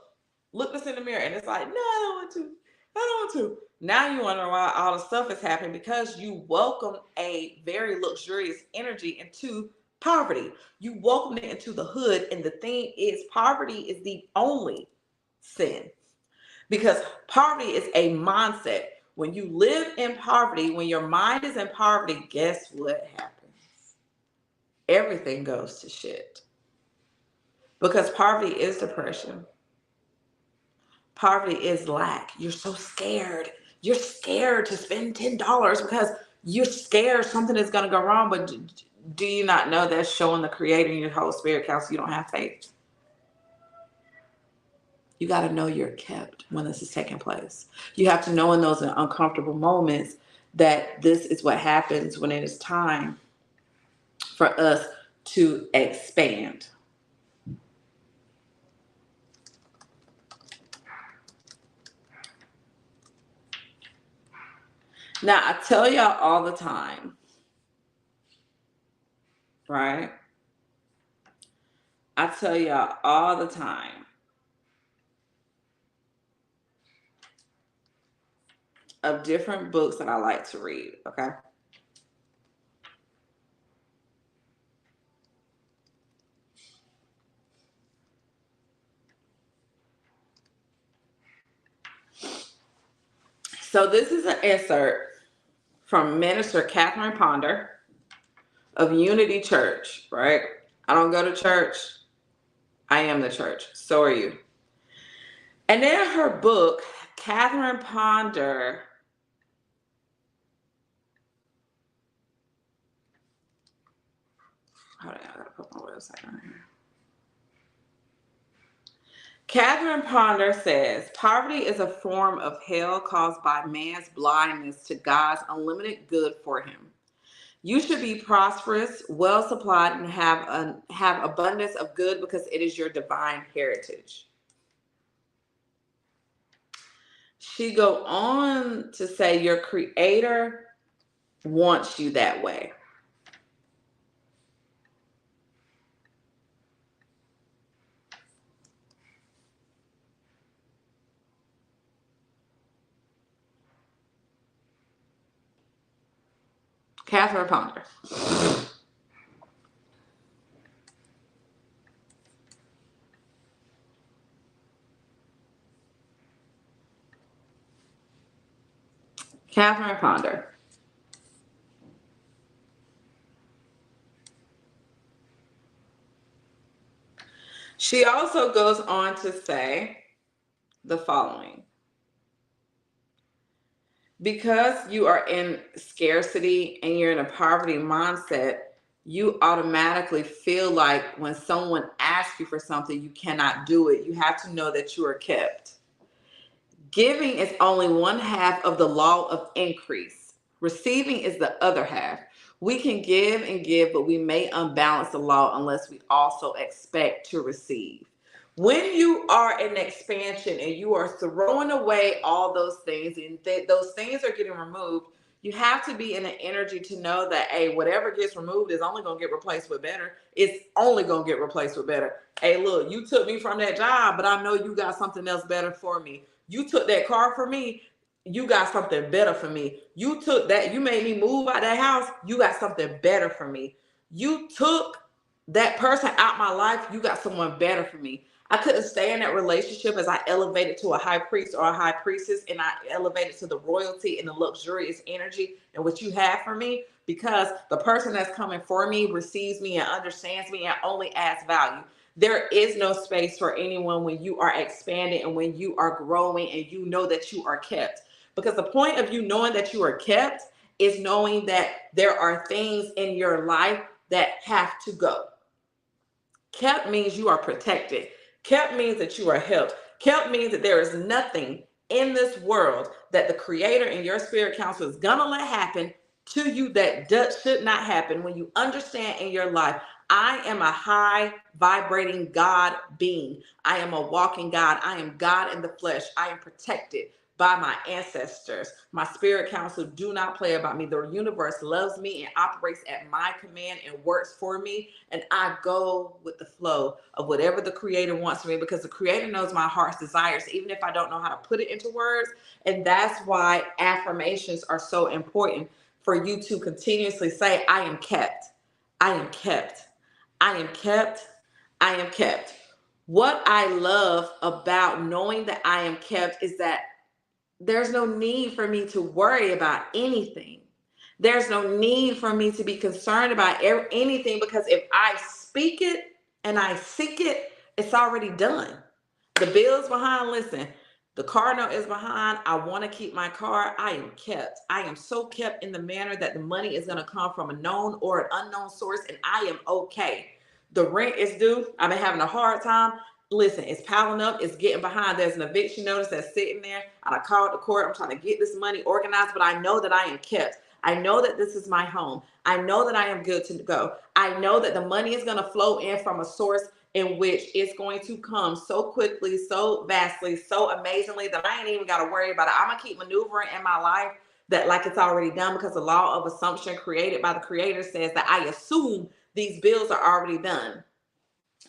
look this in the mirror, and it's like, no, I don't want to. I don't want to. Now you wonder why all the stuff is happening, because you welcome a very luxurious energy into poverty. You welcomed it into the hood, and the thing is, poverty is the only sin, because poverty is a mindset. When you live in poverty, when your mind is in poverty, guess what happens? Everything goes to shit, because poverty is depression. Poverty is lack. You're so scared. You're scared to spend $10 because you're scared something is going to go wrong. But do you not know that's showing the creator in your whole spirit council you don't have faith? You got to know you're kept when this is taking place. You have to know in those uncomfortable moments that this is what happens when it is time for us to expand. Now, I tell y'all all the time, right? I tell y'all all the time of different books that I like to read, okay? So this is an excerpt from Minister Catherine Ponder of Unity Church, right? I don't go to church. I am the church. So are you. And in her book, Catherine Ponder, hold on, I gotta put my website on here. Catherine Ponder says, poverty is a form of hell caused by man's blindness to God's unlimited good for him. You should be prosperous, well supplied, and have abundance of good because it is your divine heritage. She go on to say your creator wants you that way. Catherine Ponder. Catherine Ponder. She also goes on to say the following. Because you are in scarcity and you're in a poverty mindset, you automatically feel like when someone asks you for something, you cannot do it. You have to know that you are kept. Giving is only one half of the law of increase. Receiving is the other half. We can give and give, but we may unbalance the law unless we also expect to receive. When you are in expansion and you are throwing away all those things and those things are getting removed, you have to be in an energy to know that, hey, whatever gets removed is only going to get replaced with better. It's only going to get replaced with better. Hey, look, you took me from that job, but I know you got something else better for me. You took that car for me. You got something better for me. You took that. You made me move out that house. You got something better for me. You took that person out my life. You got someone better for me. I couldn't stay in that relationship as I elevated to a high priest or a high priestess and I elevated to the royalty and the luxurious energy and what you have for me, because the person that's coming for me receives me and understands me and only adds value. There is no space for anyone when you are expanding and when you are growing and you know that you are kept. Because the point of you knowing that you are kept is knowing that there are things in your life that have to go. Kept means you are protected. Kept means that you are helped. Kept means that there is nothing in this world that the creator and your spirit council is going to let happen to you that should not happen. When you understand in your life, I am a high vibrating God being. I am a walking God. I am God in the flesh. I am protected by my ancestors. My spirit council do not play about me. The universe loves me and operates at my command and works for me. And I go with the flow of whatever the creator wants for me, because the creator knows my heart's desires, even if I don't know how to put it into words. And that's why affirmations are so important for you to continuously say, I am kept. I am kept. I am kept. I am kept. What I love about knowing that I am kept is that there's no need for me to worry about anything. There's no need for me to be concerned about anything, because if I speak it and I seek it, it's already done. The bill's behind. Listen, the car note is behind. I want to keep my car. I am kept. I am so kept in the manner that the money is going to come from a known or an unknown source, and I am okay. The rent is due. I've been having a hard time. listen, it's piling up, it's getting behind. There's an eviction notice that's sitting there. I called the court. I'm trying to get this money organized, but I know that I am kept. I know that this is my home. I know that I am good to go. I know that the money is going to flow in from a source in which it's going to come so quickly, so vastly, so amazingly that I ain't even got to worry about it. I'm going to keep maneuvering in my life that like it's already done, because the law of assumption created by the creator says that I assume these bills are already done.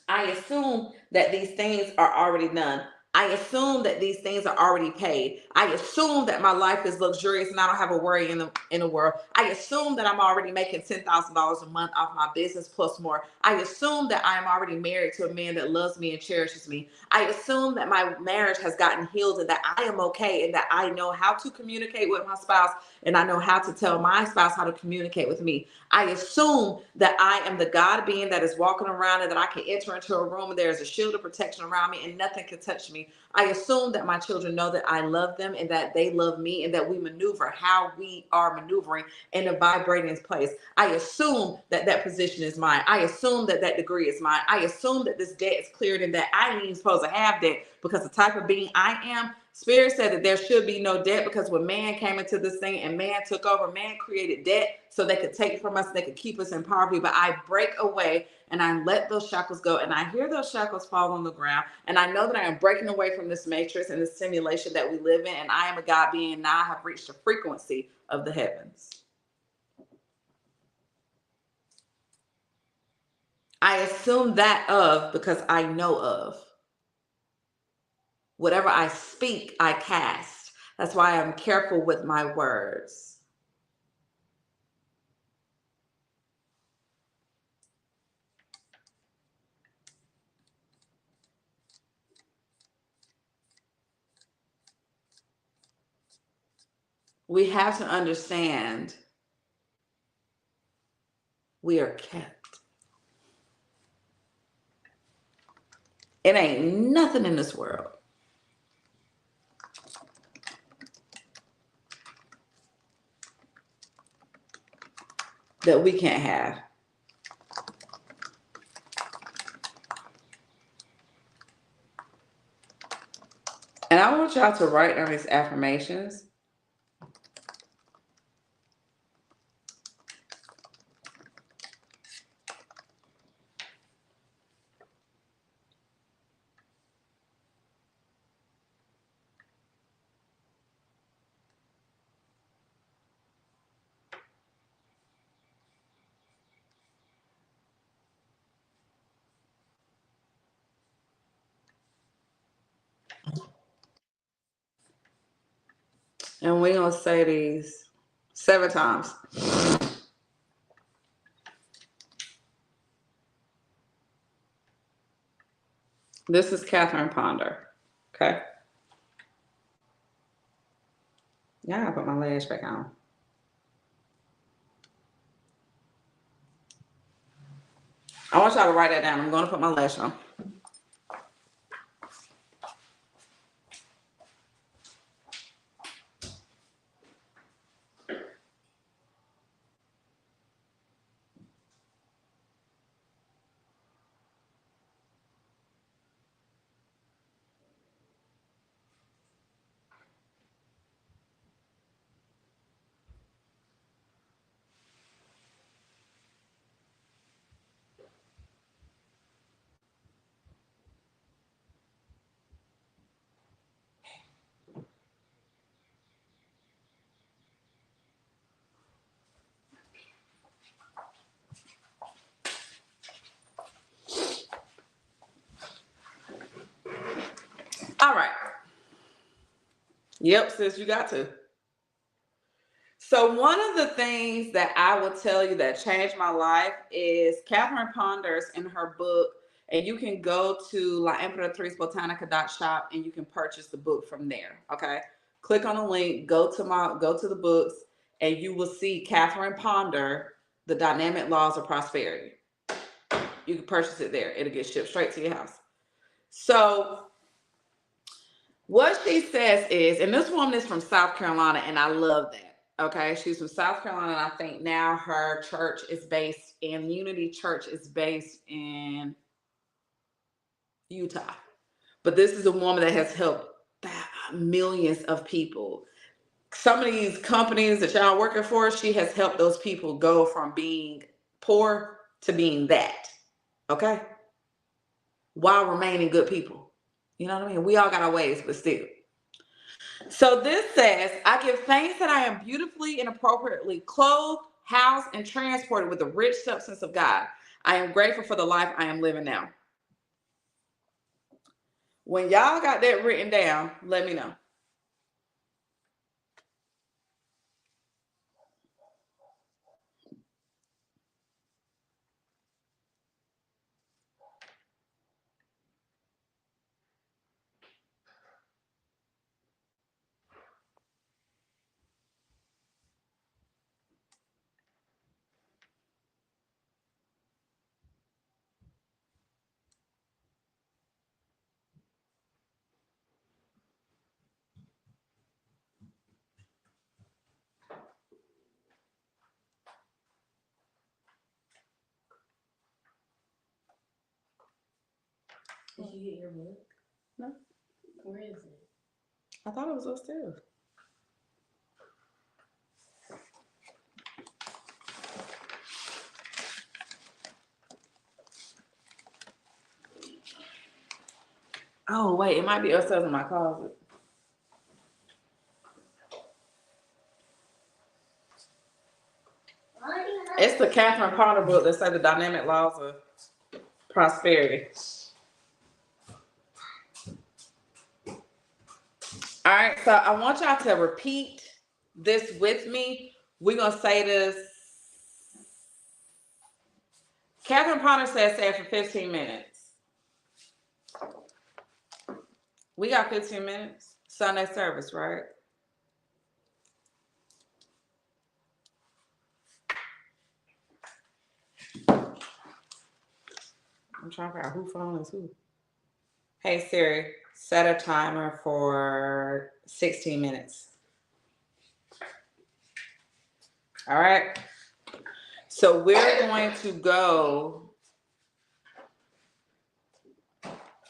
I assume that these things are already done. I assume that these things are already paid. I assume that my life is luxurious and I don't have a worry in the world. I assume that I'm already making $10,000 a month off my business plus more. I assume that I'm already married to a man that loves me and cherishes me. I assume that my marriage has gotten healed and that I am okay and that I know how to communicate with my spouse and I know how to tell my spouse how to communicate with me. I assume that I am the God being that is walking around and that I can enter into a room and there is a shield of protection around me and nothing can touch me. I assume that my children know that I love them and that they love me and that we maneuver how we are maneuvering in a vibrating place. I assume that that position is mine. I assume that that degree is mine. I assume that this debt is cleared and that I ain't even supposed to have debt, because the type of being I am, Spirit said that there should be no debt, because when man came into this thing and man took over, man created debt so they could take from us, they could keep us in poverty. But I break away and I let those shackles go, and I hear those shackles fall on the ground, and I know that I am breaking away from this matrix and this simulation that we live in, and I am a God being. Now I have reached the frequency of the heavens. I assume that of because I know of. Whatever I speak, I cast. That's why I'm careful with my words. We have to understand we are kept. It ain't nothing in this world that we can't have. And I want y'all to write down these affirmations. And we're going to say these 7 times. This is Catherine Ponder. Okay. Yeah, I put my lash back on. I want y'all to write that down. I'm going to put my lash on. All right. Yep, sis, you got to. So one of the things that I will tell you that changed my life is Catherine Ponders in her book, and you can go to laemperatricebotanica.shop and you can purchase the book from there. Okay. Click on the link, go to the books, and you will see Catherine Ponder, The Dynamic Laws of Prosperity. You can purchase it there. It'll get shipped straight to your house. So what she says is, and this woman is from South Carolina, and I love that. Okay, she's from South Carolina, and I think now her church is based in Unity Church is based in Utah. But this is a woman that has helped millions of people. Some of these companies that y'all working for, she has helped those people go from being poor to being that. Okay? While remaining good people. You know what I mean? We all got our ways, but still. So this says, I give thanks that I am beautifully and appropriately clothed, housed, and transported with the rich substance of God. I am grateful for the life I am living now. When y'all got that written down, let me know. Did you get your book? No. Where is it? I thought it was upstairs. Oh, wait, it might be upstairs in my closet. It's the Catherine Potter book that says the dynamic laws of prosperity. All right, so I want y'all to repeat this with me. We're going to say this. Catherine Potter says say it for 15 minutes. We got 15 minutes. Sunday service, right? I'm trying to figure out who phone is who. Hey Siri, set a timer for 16 minutes. All right. So we're going to go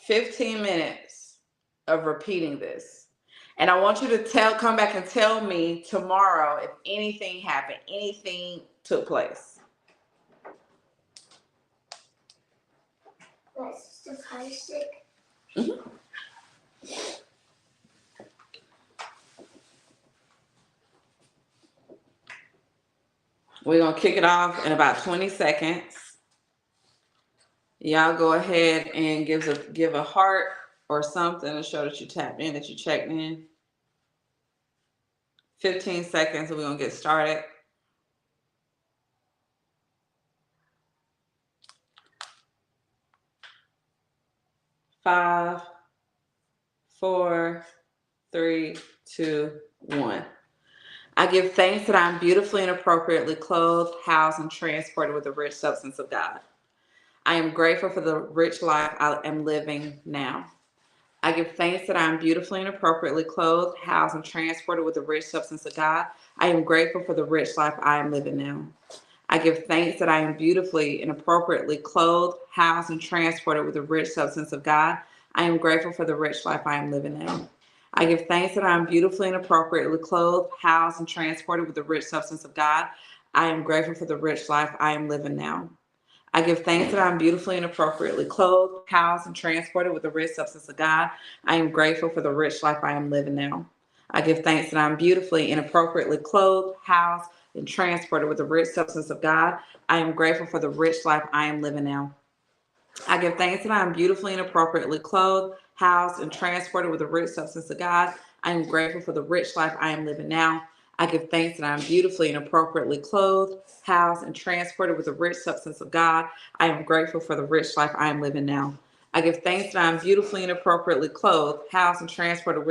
15 minutes of repeating this. And I want you to come back and tell me tomorrow if anything happened, anything took place. That's just high stick. Mm-hmm. We're going to kick it off in about 20 seconds. Y'all go ahead and give a heart or something to show that you tapped in, that you checked in. 15 seconds and we're going to get started. 5, 4, 3, 2, 1. I give thanks that I am beautifully and appropriately clothed, housed, and transported with the rich substance of God. I am grateful for the rich life I am living now. I give thanks that I am beautifully and appropriately clothed, housed, and transported with the rich substance of God. I am grateful for the rich life I am living now. I give thanks that I am beautifully and appropriately clothed, housed, and transported with the rich substance of God. I am grateful for the rich life I am living now. I give thanks that I am beautifully and appropriately clothed, housed, and transported with the rich substance of God. I am grateful for the rich life I am living now. I give thanks that I am beautifully and appropriately clothed, housed, and transported with the rich substance of God. I am grateful for the rich life I am living now. I give thanks that I am beautifully and appropriately clothed, housed, and transported with the rich substance of God. I am grateful for the rich life I am living now. I give thanks that I am beautifully and appropriately clothed, housed, and transported with the rich substance of God. I am grateful for the rich life I am living now. I give thanks that I am beautifully and appropriately clothed, housed, and transported with the rich substance of God. I am grateful for the rich life I am living now. I give thanks that I am beautifully and appropriately clothed, housed, and transported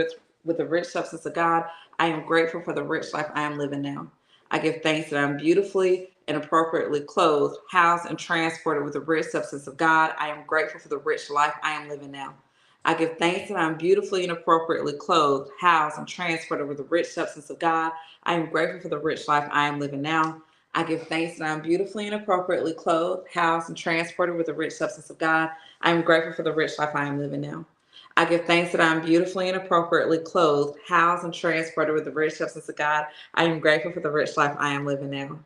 with the rich substance of God. I am grateful for the rich life I am living now. I give thanks that I am beautifully and appropriately clothed, housed, and transported with the rich substance of God. I am grateful for the rich life I am living now. I give thanks that I am beautifully and appropriately clothed, housed, and transported with the rich substance of God. I am grateful for the rich life I am living now. I give thanks that I am beautifully and appropriately clothed, housed, and transported with the rich substance of God. I am grateful for the rich life I am living now. I give thanks that I am beautifully and appropriately clothed, housed, and transported with the rich substance of God. I am grateful for the rich life I am living now.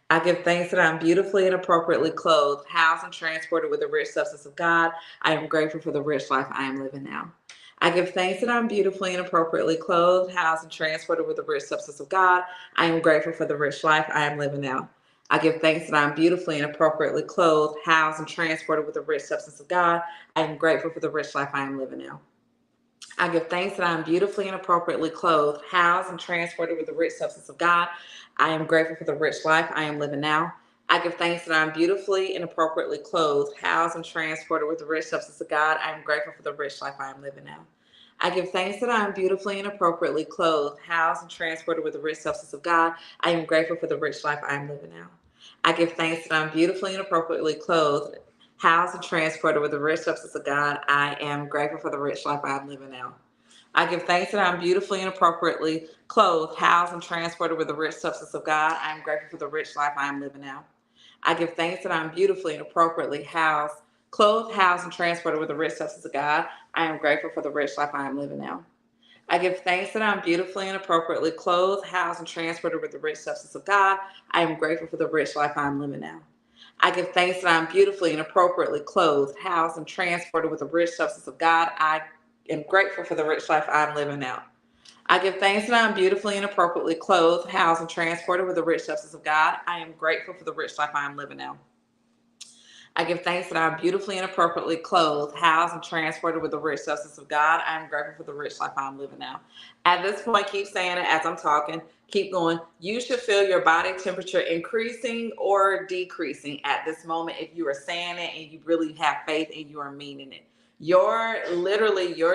I give thanks that I am beautifully and appropriately clothed, housed, and transported with the rich substance of God. I am grateful for the rich life I am living now. I give thanks that I'm beautifully and appropriately clothed, housed, and transported with the rich substance of God. I am grateful for the rich life I am living now. I give thanks that I'm beautifully and appropriately clothed, housed, and transported with the rich substance of God. I am grateful for the rich life I am living now. I give thanks that I am beautifully and appropriately clothed, housed, and transported with the rich substance of God. I am grateful for the rich life I am living now. I give thanks that I am beautifully and appropriately clothed, housed, and transported with the rich substance of God. I am grateful for the rich life I am living now. I give thanks that I am beautifully and appropriately clothed, housed, and transported with the rich substance of God. I am grateful for the rich life I am living now. I give thanks that I am beautifully and appropriately clothed, housed, and transported with the rich substance of God. I am grateful for the rich life I am living now. I give thanks that I'm beautifully and appropriately clothed, housed, and transported with the rich substance of God. I am grateful for the rich life I am living now. I give thanks that I'm beautifully and appropriately housed, clothed, housed, and transported with the rich substance of God. I am grateful for the rich life I am living now. I give thanks that I'm beautifully and appropriately clothed, housed, and transported with the rich substance of God. I am grateful for the rich life I am living now. I give thanks that I'm beautifully and appropriately clothed, housed, and transported with the rich substance of God. I am grateful for the rich life I'm living now. I give thanks that I'm beautifully and appropriately clothed, housed, and transported with the rich substance of God. I am grateful for the rich life I am living now. I give thanks that I'm beautifully and appropriately clothed, housed, and transported with the rich substance of God. I am grateful for the rich life I'm living now. At this point, keep saying it as I'm talking. Keep going. You should feel your body temperature increasing or decreasing at this moment if you are saying it and you really have faith and you are meaning it. Your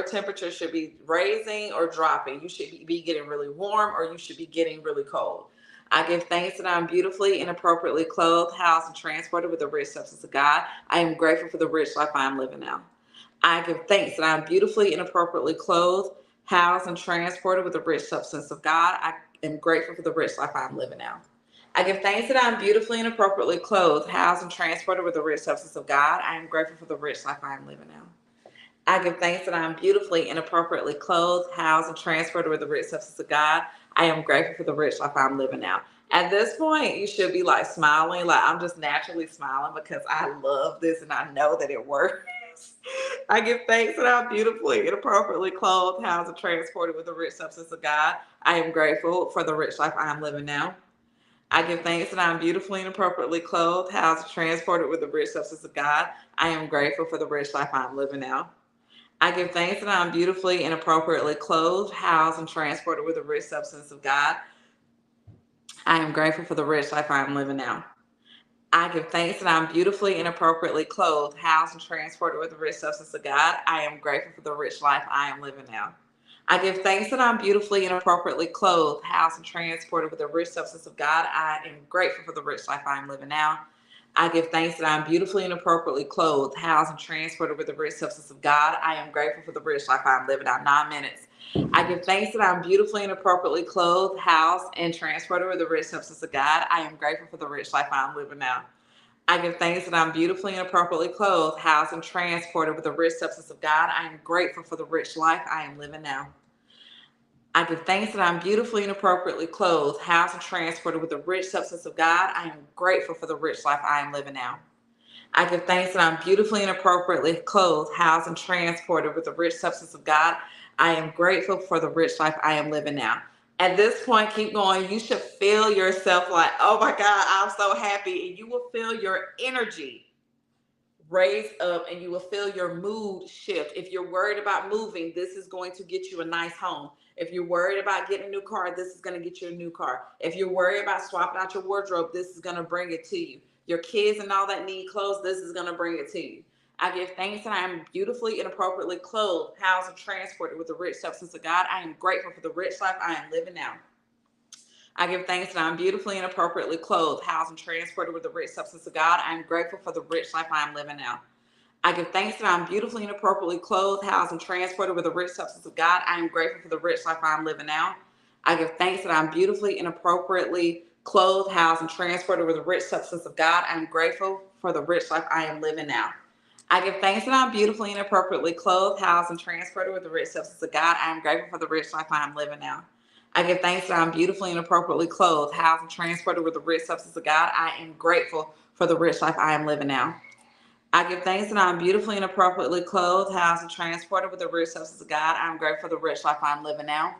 temperature should be raising or dropping. You should be getting really warm or you should be getting really cold. I give thanks that I'm beautifully and appropriately clothed, housed, and transported with the rich substance of God. I am grateful for the rich life I am living now. I give thanks that I'm beautifully and appropriately clothed, housed, and transported with the rich substance of God. I am grateful for the rich life I am living now. I give thanks that I'm beautifully and appropriately clothed, housed, and transported with the rich substance of God. I am grateful for the rich life I am living now. I give thanks that I am beautifully and appropriately clothed, housed, and transported with the rich substance of God. I am grateful for the rich life I'm living now. At this point, you should be like smiling. Like I'm just naturally smiling because I love this and I know that it works. I give thanks that I'm beautifully and appropriately clothed, housed, and transported with the rich substance of God. I am grateful for the rich life I am living now. I give thanks that I'm beautifully and appropriately clothed, housed, and transported with the rich substance of God. I am grateful for the rich life I am living now. I give thanks that I'm beautifully and appropriately clothed, housed, and transported with the rich substance of God. I am grateful for the rich life I am living now. I give thanks that I'm beautifully and appropriately clothed, housed, and transported with the rich substance of God. I am grateful for the rich life I am living now. I give thanks that I'm beautifully and appropriately clothed, housed, and transported with the rich substance of God. I am grateful for the rich life I am living now. I give thanks that I'm beautifully and appropriately clothed, housed, and transported with the rich substance of God. I am grateful for the rich life I am living now. 9 minutes. I give thanks that I'm beautifully and appropriately clothed, housed, and transported with the rich substance of God. I am grateful for the rich life I am living now. I give thanks that I'm beautifully and appropriately clothed, housed, and transported with the rich substance of God. I am grateful for the rich life I am living now. I give thanks that I'm beautifully and appropriately clothed, housed, and transported with the rich substance of God. I am grateful for the rich life I am living now. I give thanks that I'm beautifully and appropriately clothed, housed, and transported with the rich substance of God. I am grateful for the rich life I am living now. At this point, keep going. You should feel yourself like, oh my God, I'm so happy. And you will feel your energy raise up and you will feel your mood shift. If you're worried about moving, this is going to get you a nice home. If you're worried about getting a new car, this is going to get you a new car. If you're worried about swapping out your wardrobe, this is going to bring it to you. Your kids and all that need clothes, this is going to bring it to you. I give thanks that I am beautifully and appropriately clothed, housed, and transported with the rich substance of God. I am grateful for the rich life I am living now. I give thanks that I'm beautifully and appropriately clothed, housed, and transported with the rich substance of God. I am grateful for the rich life I am living now. I give thanks that I'm beautifully and appropriately clothed, housed, and transported with the rich substance of God. I am grateful for the rich life I am living now. I give thanks that I'm beautifully and appropriately clothed, housed, and transported with the rich substance of God. I am grateful for the rich life I am living now. I give thanks that I'm beautifully and appropriately clothed, housed, and transported with the rich substance of God. I am grateful for the rich life I am living now. I give thanks that I'm beautifully and appropriately clothed, housed, and transported with the rich substance of God. I am grateful for the rich life I am living now. I give thanks that I'm beautifully and appropriately clothed, housed, and transported with the rich substance of God. I am grateful for the rich life I am living now.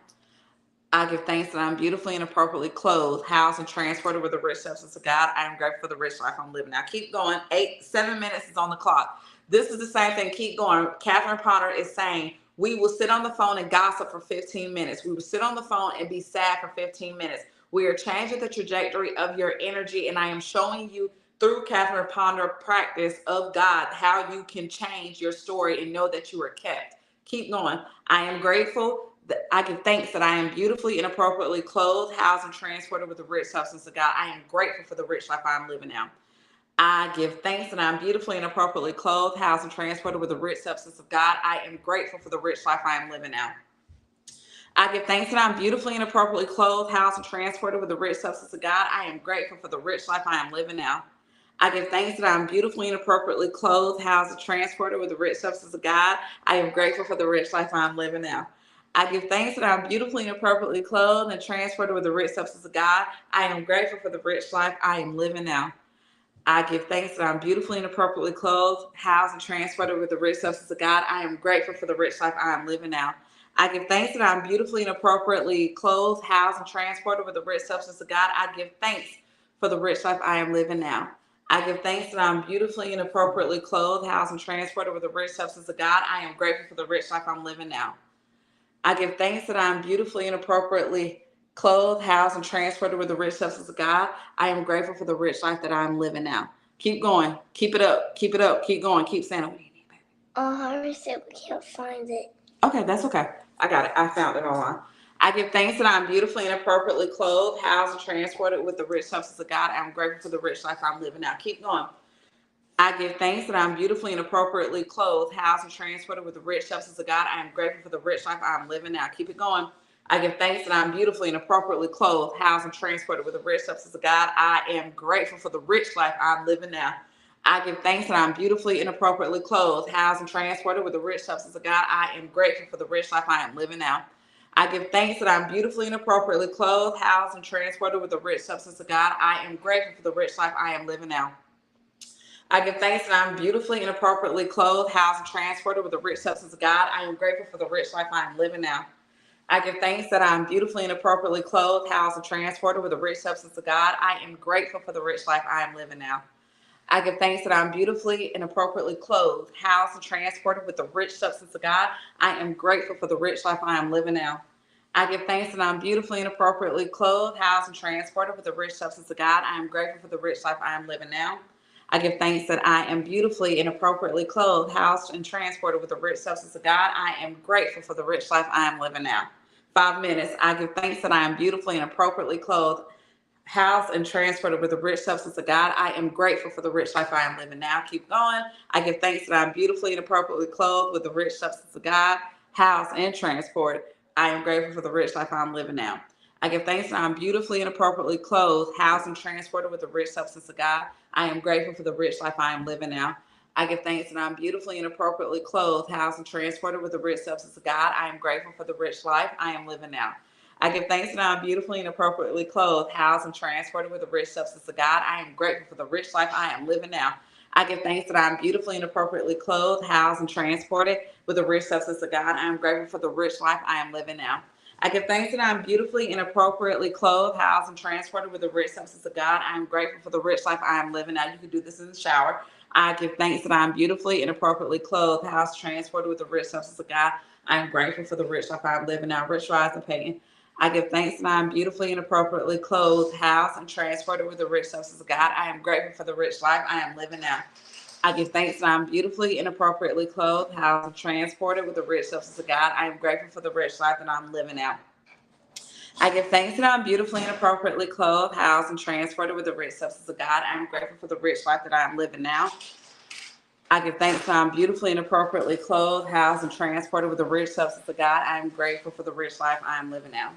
I give thanks that I'm beautifully and appropriately clothed, housed, and transported with the rich substance of God. I am grateful for the rich life I'm living now. Keep going. 7 minutes is on the clock. This is the same thing. Keep going. Catherine Potter is saying, we will sit on the phone and gossip for 15 minutes. We will sit on the phone and be sad for 15 minutes. We are changing the trajectory of your energy, and I am showing you through Catherine Ponder practice of God how you can change your story and know that you are kept. Keep going. I am grateful. I give thanks that I am beautifully and appropriately clothed, housed, and transported with the rich substance of God. I am grateful for the rich life I am living now. I give thanks that I'm beautifully and appropriately clothed, housed, and transported with the rich substance of God. I am grateful for the rich life I am living now. I give thanks that I'm beautifully and appropriately clothed, housed, and transported with the rich substance of God. I am grateful for the rich life I am living now. I give thanks that I'm beautifully and appropriately clothed, housed, and transported with the rich substance of God. I am grateful for the rich life I am living now. I give thanks that I'm beautifully and appropriately clothed and transported with the rich substance of God. I am grateful for the rich life I am living now. I give thanks that I'm beautifully and appropriately clothed, housed, and transported with the rich substance of God. I am grateful for the rich life I am living now. I give thanks that I'm beautifully and appropriately clothed, housed, and transported with the rich substance of God. I give thanks for the rich life I am living now. I give thanks that I'm beautifully and appropriately clothed, housed, and transported with the rich substance of God. I am grateful for the rich life I'm living now. I give thanks that I am beautifully and appropriately clothed, housed, and transported with the rich substance of God. I am grateful for the rich life that I am living now. Keep going. Keep it up. Keep it up. Keep going. Keep saying it. What do you need, baby? Harvey said we can't find it. Okay, that's okay. I got it. I found it online. I give thanks that I'm beautifully and appropriately clothed, housed, and transported with the rich substance of God. I am grateful for the rich life I'm living now. Keep going. I give thanks that I'm beautifully and appropriately clothed, housed, and transported with the rich substance of God. I am grateful for the rich life I'm living now. Keep it going. I give thanks that I'm beautifully and appropriately clothed, housed, and transported with the rich substance of God. I am grateful for the rich life I'm living now. I give thanks that I'm beautifully and appropriately clothed, housed, and transported with the rich substance of God. I am grateful for the rich life I am living now. I give thanks that I'm beautifully and appropriately clothed, housed, and transported with the rich substance of God. I am grateful for the rich life I am living now. I give thanks that I'm beautifully and appropriately clothed, housed, and transported with the rich substance of God. I am grateful for the rich life I am living now. I give thanks that I'm beautifully and appropriately clothed, housed, and transported with the rich substance of God. I am grateful for the rich life I am living now. I give thanks that I'm beautifully and appropriately clothed, housed, and transported with the rich substance of God. I am grateful for the rich life I am living now. I give thanks that I'm beautifully and appropriately clothed, housed, and transported with the rich substance of God. I am grateful for the rich life I am living now. I give thanks that I am beautifully and appropriately clothed, housed, and transported with the rich substance of God. I am grateful for the rich life I am living now. 5 minutes. I give thanks that I am beautifully and appropriately clothed, housed, and transported with the rich substance of God. I am grateful for the rich life I am living now. Keep going. I give thanks that I'm beautifully and appropriately clothed with the rich substance of God, housed, and transported. I am grateful for the rich life I'm living now. I give thanks that I'm beautifully and appropriately clothed, housed, and transported with the rich substance of God. I am grateful for the rich life I am living now. I give thanks that I'm beautifully and appropriately clothed, housed, and transported with the rich substance of God. I am grateful for the rich life I am living now. I give thanks that I'm beautifully and appropriately clothed, housed, and transported with the rich substance of God. I am grateful for the rich life I am living now. I give thanks that I'm beautifully and appropriately clothed, housed, and transported with the rich substance of God. I am grateful for the rich life I am living now. I give thanks that I'm beautifully and appropriately clothed, housed, and transported with the rich substance of God. I am grateful for the rich life I am living now. You can do this in the shower. I give thanks that I'm beautifully and appropriately clothed, housed, transported with the rich substance of God. I am grateful for the rich life I am living now. Rich, rise, and pagan. I give thanks that I am beautifully and appropriately clothed, housed, and transported with the rich substance of God. I am grateful for the rich life I am living now. I give thanks that I'm beautifully and appropriately clothed, housed, and transported with the rich substance of God. I am grateful for the rich life that I'm living now. I give thanks that I'm beautifully and appropriately clothed, housed, and transported with the rich substance of God. I am grateful for the rich life that I am living now. I give thanks that I'm beautifully and appropriately clothed, housed, and transported with the rich substance of God. I am grateful for the rich life I am living now.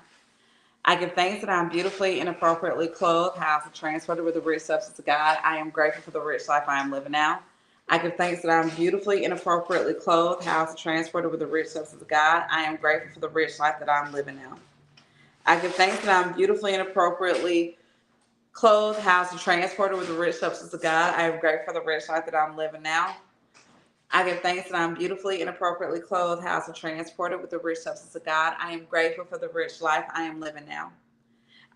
I give thanks that I'm beautifully and appropriately clothed, housed, and transported with the rich substance of God. I am grateful for the rich life I am living now. I give thanks that I'm beautifully and appropriately clothed, housed, and transported with the rich substance of God. I am grateful for the rich life that I'm living now. I give thanks that I'm beautifully and appropriately clothed, housed, and transported with the rich substance of God. I am grateful for the rich life that I'm living now. I give thanks that I'm beautifully and appropriately clothed, housed, and transported with the rich substance of God. I am grateful for the rich life I am living now.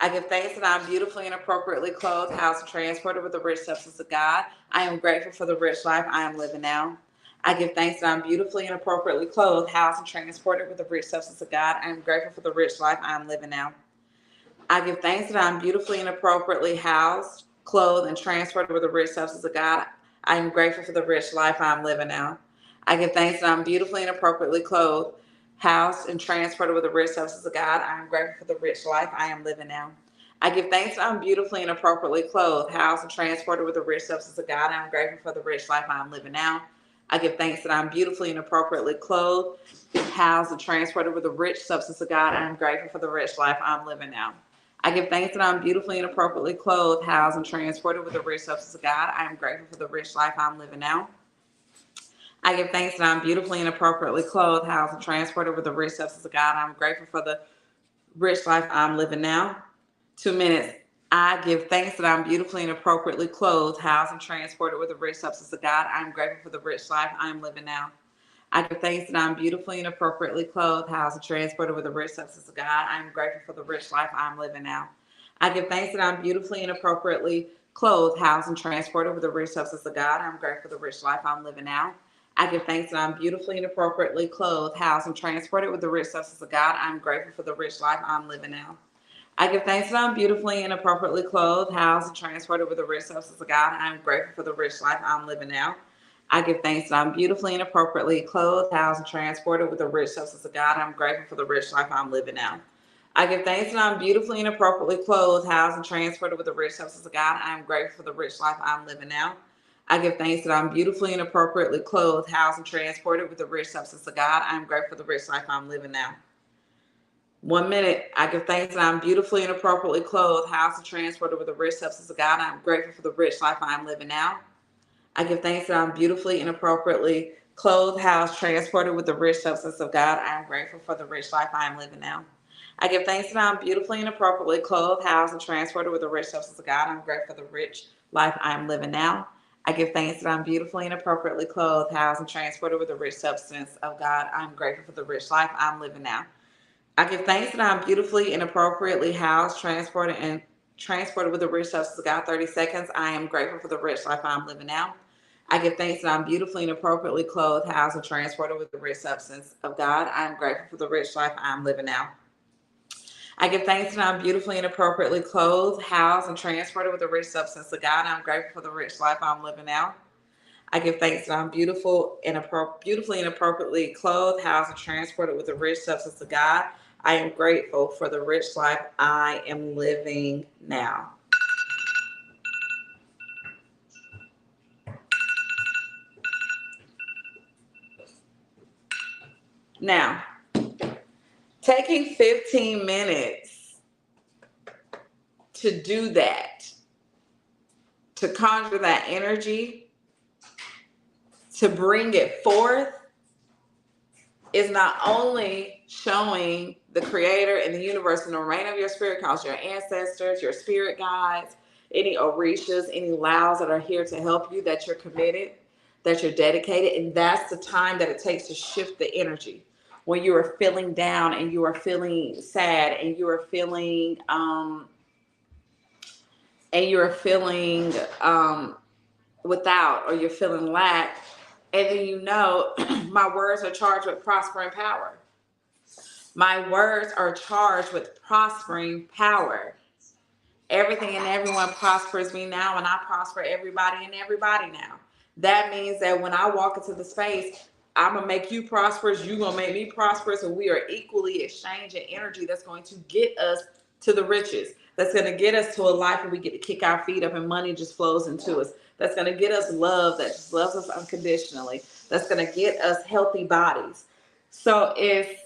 I give thanks that I'm beautifully and appropriately clothed, housed, and transported with the rich substance of God. I am grateful for the rich life I am living now. I give thanks that I'm beautifully and appropriately clothed, housed, and transported with the rich substance of God. I am grateful for the rich life I am living now. I give thanks that I'm beautifully and appropriately housed, clothed, and transported with the rich substance of God. I am grateful for the rich life I'm living now. I give thanks that I'm beautifully and appropriately clothed, housed, and transported with the rich substance of God. I am grateful for the rich life I am living now. I give thanks that I'm beautifully and appropriately clothed, housed, and transported with the rich substance of God. I am grateful for the rich life I am living now. I give thanks that I'm beautifully and appropriately clothed, housed, and transported with the rich substance of God. I am grateful for the rich life I'm living now. I give thanks that I'm beautifully and appropriately clothed, housed, and transported with the rich substance of God. I am grateful for the rich life I'm living now. I give thanks that I'm beautifully and appropriately clothed, housed, and transported with the rich substance of God. I'm grateful for the rich life I'm living now. 2 minutes. I give thanks that I'm beautifully and appropriately clothed, housed, and transported with the rich substance of God. I'm grateful for the rich life I'm living now. I give thanks that I'm beautifully and appropriately clothed, housed, and transported with the rich substance of God. I am grateful for the rich life I'm living now. I give thanks that I'm beautifully and appropriately clothed, housed, and transported with the rich substance of God. I'm grateful for the rich life I'm living now. I give thanks that I'm beautifully and appropriately clothed, housed, and transported with the rich substance of God. I'm grateful for the rich life I'm living now. I give thanks that I'm beautifully and appropriately clothed, housed, and transported with the rich substance of God. I am grateful for the rich life I'm living now. I give thanks that I'm beautifully and appropriately clothed, housed, and transported with the rich substance of God. I'm grateful for the rich life I'm living now. I give thanks that I'm beautifully and appropriately clothed, housed, and transported with the rich substance of God. I am grateful for the rich life I'm living now. I give thanks that I'm beautifully and appropriately clothed, housed, and transported with the rich substance of God. I am grateful for the rich life I'm living now. 1 minute. I give thanks that I'm beautifully and appropriately clothed, housed, and transported with the rich substance of God. I'm grateful for the rich life I'm living now. I give thanks that I'm beautifully and appropriately clothed, housed, transported with the rich substance of God. I am grateful for the rich life I am living now. I give thanks that I'm beautifully and appropriately clothed, housed, and transported with the rich substance of God. I'm grateful for the rich life I am living now. I give thanks that I'm beautifully and appropriately clothed, housed, and transported with the rich substance of God. I'm grateful for the rich life I'm living now. I give thanks that I'm beautifully and appropriately housed, transported with the rich substance of God. 30 seconds. I am grateful for the rich life I'm living now. I give thanks that I'm beautifully and appropriately clothed, housed, and transported with the rich substance of God. I am grateful for the rich life I'm living now. I give thanks that I'm beautifully and appropriately clothed, housed, and transported with the rich substance of God. I'm grateful for the rich life I'm living now. I give thanks that I'm beautifully and appropriately clothed, housed, and transported with the rich substance of God. I am grateful for the rich life I am living now. Now, taking 15 minutes to do that, to conjure that energy, to bring it forth, is not only showing the creator and the universe and the reign of your spirit calls, your ancestors, your spirit guides, any orishas, any laos that are here to help you, that you're committed, that you're dedicated. And that's the time that it takes to shift the energy. When you are feeling down and you are feeling sad and you are feeling without, or you're feeling lack, and then my words are charged with prospering power. My words are charged with prospering power. Everything and everyone prospers me now, and I prosper everybody and everybody now. That means that when I walk into the space, I'm going to make you prosperous, you're going to make me prosperous, and we are equally exchanging energy that's going to get us to the riches. That's going to get us to a life where we get to kick our feet up and money just flows into us. That's going to get us love that just loves us unconditionally. That's going to get us healthy bodies. So if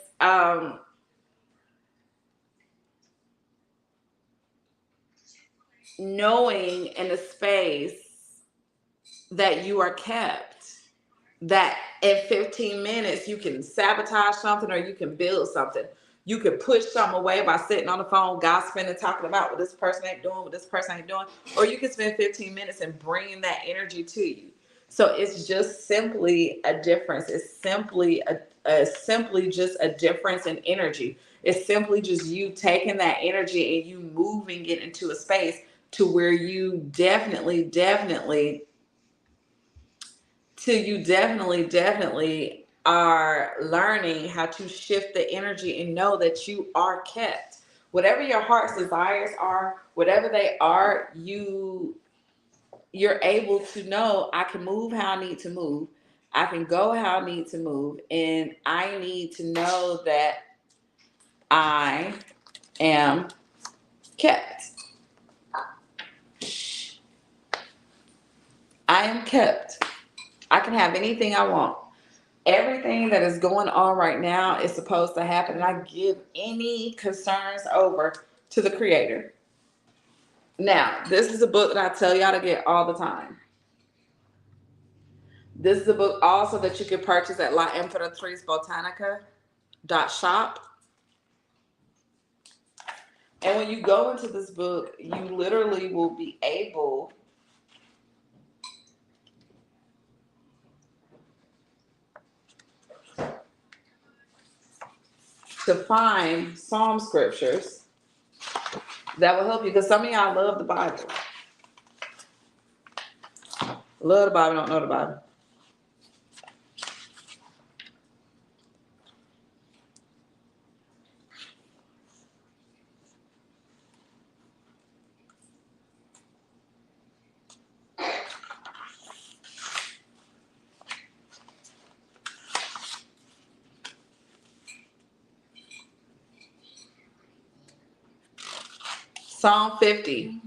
knowing in a space that you are kept, that in 15 minutes you can sabotage something or you can build something. You can push something away by sitting on the phone, gossiping and talking about what this person ain't doing, what this person ain't doing. Or you can spend 15 minutes and bringing that energy to you. So it's just simply a difference. It's simply just a difference in energy. It's simply just you taking that energy and you moving it into a space to where you definitely are learning how to shift the energy and know that you are kept. Whatever your heart's desires are, whatever they are, you're able to know I can move how I need to move. I can go how I need to move, and I need to know that I am kept. I am kept. I can have anything I want. Everything that is going on right now is supposed to happen, and I give any concerns over to the creator. Now, this is a book that I tell y'all to get all the time. This is a book also that you can purchase at La Imperatriz Botanica.shop. And when you go into this book, you literally will be able to find Psalm scriptures that will help you. Because some of y'all love the Bible. Love the Bible, don't know the Bible. Psalm 50.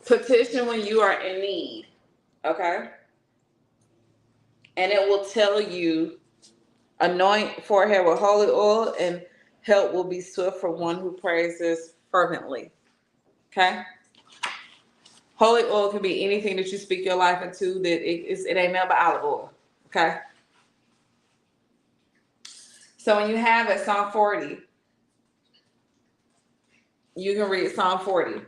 Petition when you are in need. Okay? And it will tell you, anoint forehead with holy oil, and help will be swift for one who praises fervently. Okay? Holy oil can be anything that you speak your life into that it ain't nothing but olive oil. Okay? So when you have it, Psalm 40, you can read Psalm 40.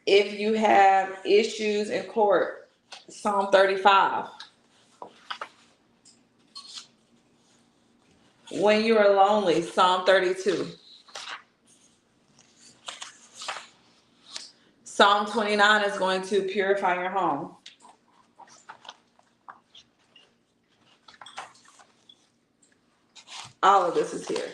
If you have issues in court, Psalm 35. When you are lonely, Psalm 32. Psalm 29 is going to purify your home. All of this is here.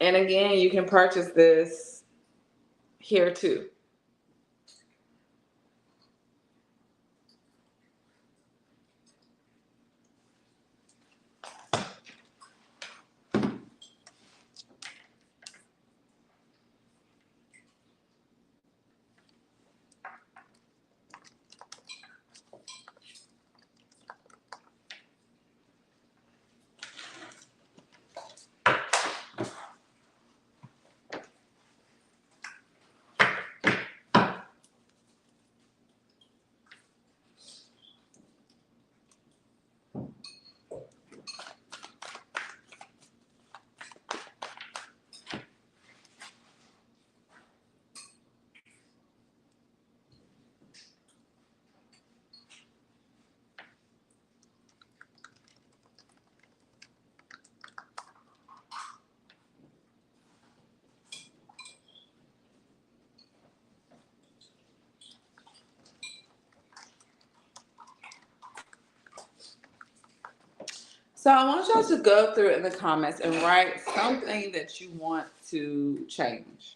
And again, you can purchase this here too. So I want y'all to go through it in the comments and write something that you want to change.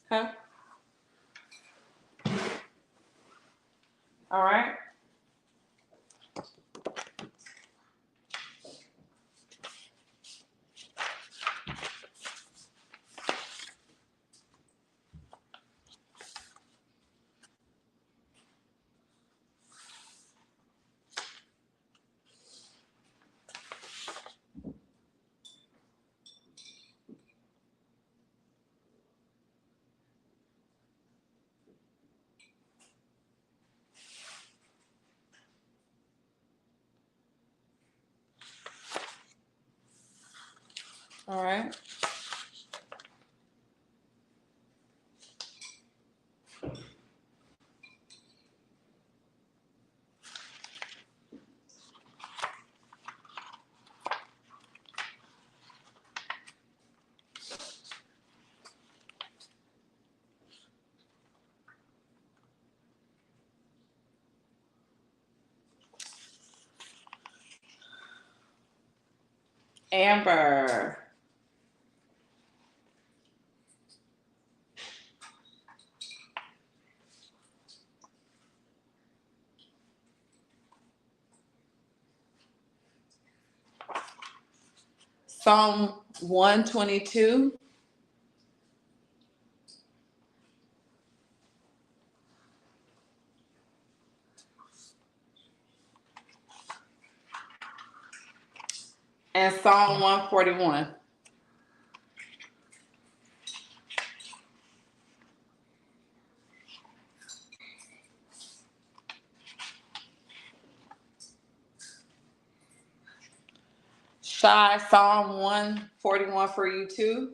Huh? All right. All right. Amber. Psalm 122. And Psalm 141. Shy, Psalm 141 for you too.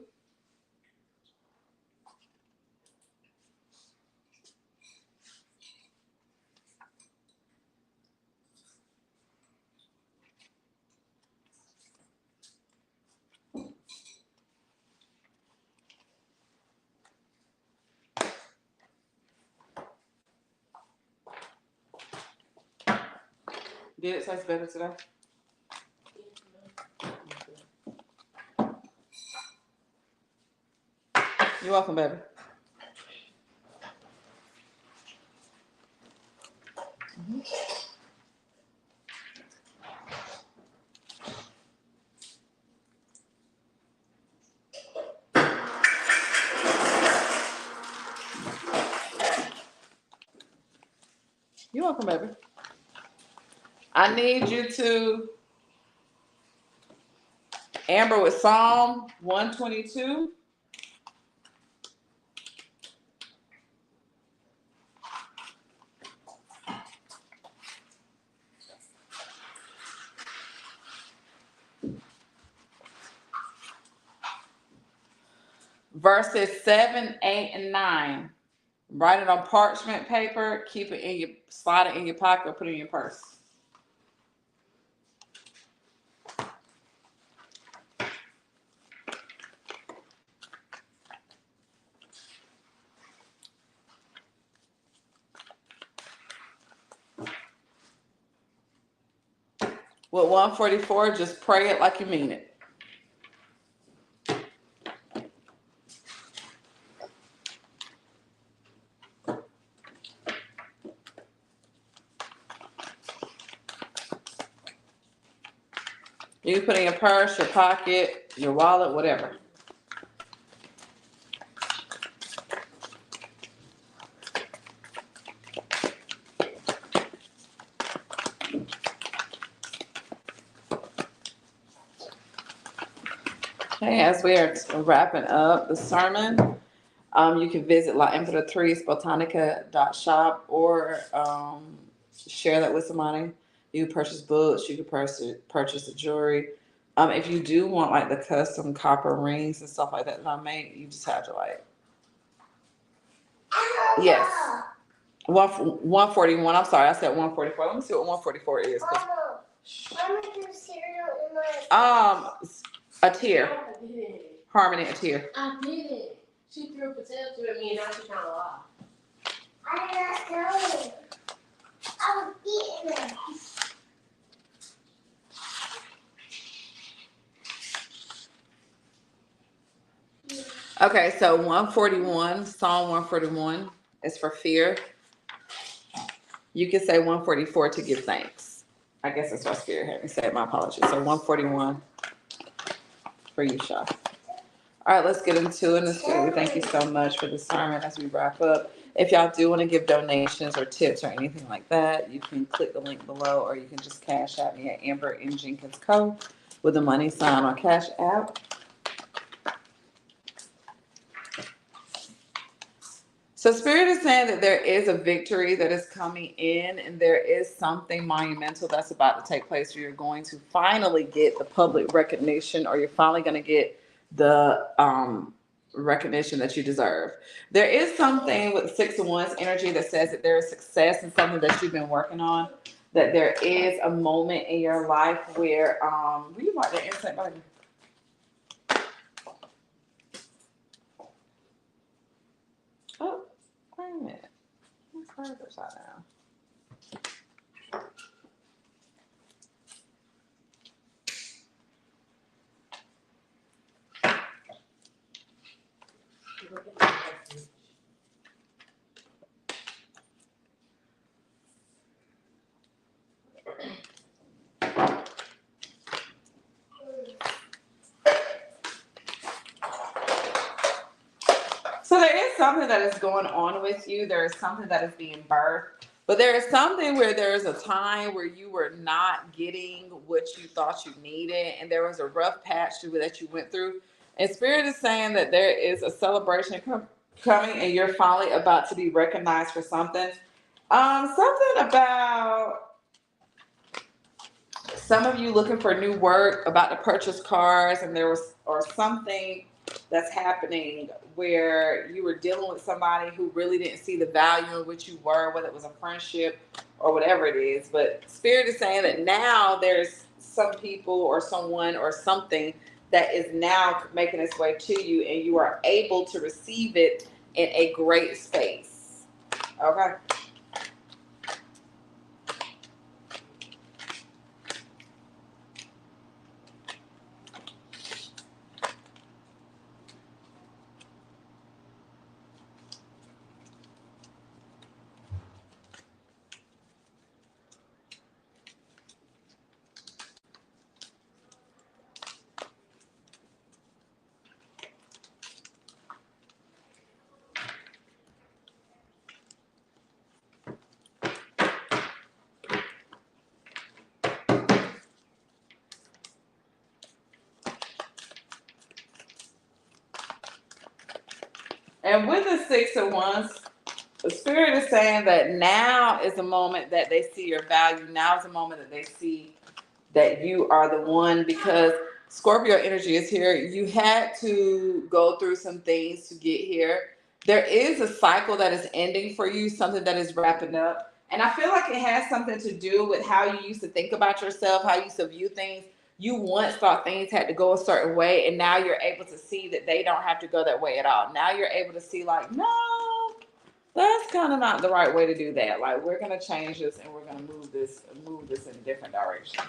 Did it taste better today? You're welcome, baby. You're welcome, baby. I need you to, Amber, with Psalm 122. Verses 7, 8, and 9. Write it on parchment paper. Keep it in your, slide it in your pocket, or put it in your purse. With 144, just pray it like you mean it. You can put it in your purse, your pocket, your wallet, whatever. Okay, as we are wrapping up the sermon, you can visit La Emperatriz Botanica.shop or share that with somebody. You can purchase books, you can purchase the jewelry. If you do want like the custom copper rings and stuff like that I make, you just have to like, yes. 141. I'm sorry, I said 144. Let me see what 144 is. I'm making cereal in my. A tier. Harmony, a tier. I did it. She threw a potato at me and now she's trying to lie. I did not know it. I was eating it. Okay, so 141, Psalm 141 is for fear. You can say 144 to give thanks. I guess that's what Spirit had me say. My apologies. So 141 for you, Shaw. All right, let's get into it. Spirit, we thank you so much for this sermon as we wrap up. If y'all do want to give donations or tips or anything like that, you can click the link below, or you can just cash at me at Amber M. Jenkins Co. with the money sign on Cash App. So Spirit is saying that there is a victory that is coming in, and there is something monumental that's about to take place where you're going to finally get the public recognition, or you're finally going to get the recognition that you deserve. There is something with Six of Wands energy that says that there is success in something that you've been working on, that there is a moment in your life where, will you mark the insight button? Oh, wait a minute. My cards are upside down. So there is something that is going on with you. There is something that is being birthed. But there is something where there is a time where you were not getting what you thought you needed, and there was a rough patch that you went through. And Spirit is saying that there is a celebration coming, and you're finally about to be recognized for something. Something about some of you looking for new work, about to purchase cars, and there was or something that's happening where you were dealing with somebody who really didn't see the value in which you were, whether it was a friendship or whatever it is. But Spirit is saying that now there's some people or someone or something that is now making its way to you, and you are able to receive it in a great space. Okay. And with the Six of Wands, the Spirit is saying that now is the moment that they see your value. Now is the moment that they see that you are the one, because Scorpio energy is here. You had to go through some things to get here. There is a cycle that is ending for you, something that is wrapping up. And I feel like it has something to do with how you used to think about yourself, how you used to view things. You once thought things had to go a certain way, and now you're able to see that they don't have to go that way at all. Now you're able to see, like, no, that's kind of not the right way to do that. Like, we're gonna change this, and we're gonna move this in a different direction.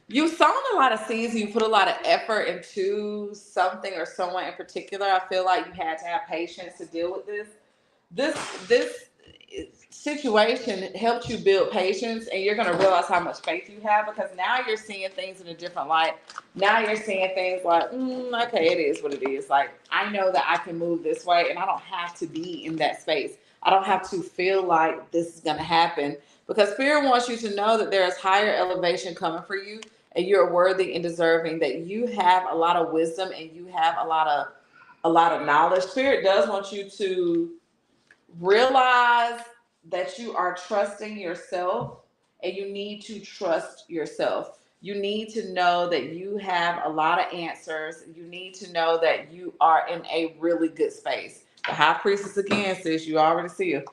You've sown a lot of seeds. You put a lot of effort into something or someone in particular. I feel like you had to have patience to deal with this. This situation helped you build patience, and you're going to realize how much faith you have, because now you're seeing things in a different light. Now you're seeing things like, okay, it is what it is. Like, I know that I can move this way, and I don't have to be in that space. I don't have to feel like this is going to happen, because Spirit wants you to know that there is higher elevation coming for you, and you're worthy and deserving, that you have a lot of wisdom and you have a lot of knowledge. Spirit does want you to realize that you are trusting yourself, and you need to trust yourself. You need to know that you have a lot of answers. You need to know that you are in a really good space. The High Priestess again says, you already see her.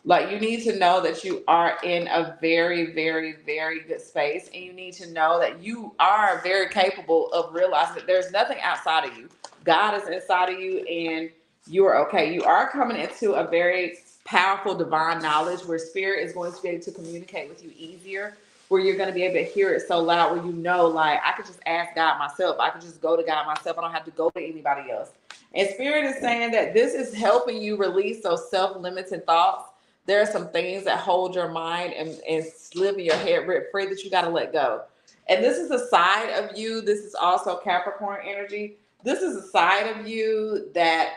Like, you need to know that you are in a very, very, very good space. And you need to know that you are very capable of realizing that there's nothing outside of you. God is inside of you, and you are okay. You are coming into a very powerful divine knowledge where Spirit is going to be able to communicate with you easier, where you're going to be able to hear it so loud where you know, like, I could just ask God myself. I could just go to God myself. I don't have to go to anybody else. And Spirit is saying that this is helping you release those self-limiting thoughts. There are some things that hold your mind and live in your head rent free that you got to let go. And this is a side of you. This is also Capricorn energy. This is a side of you that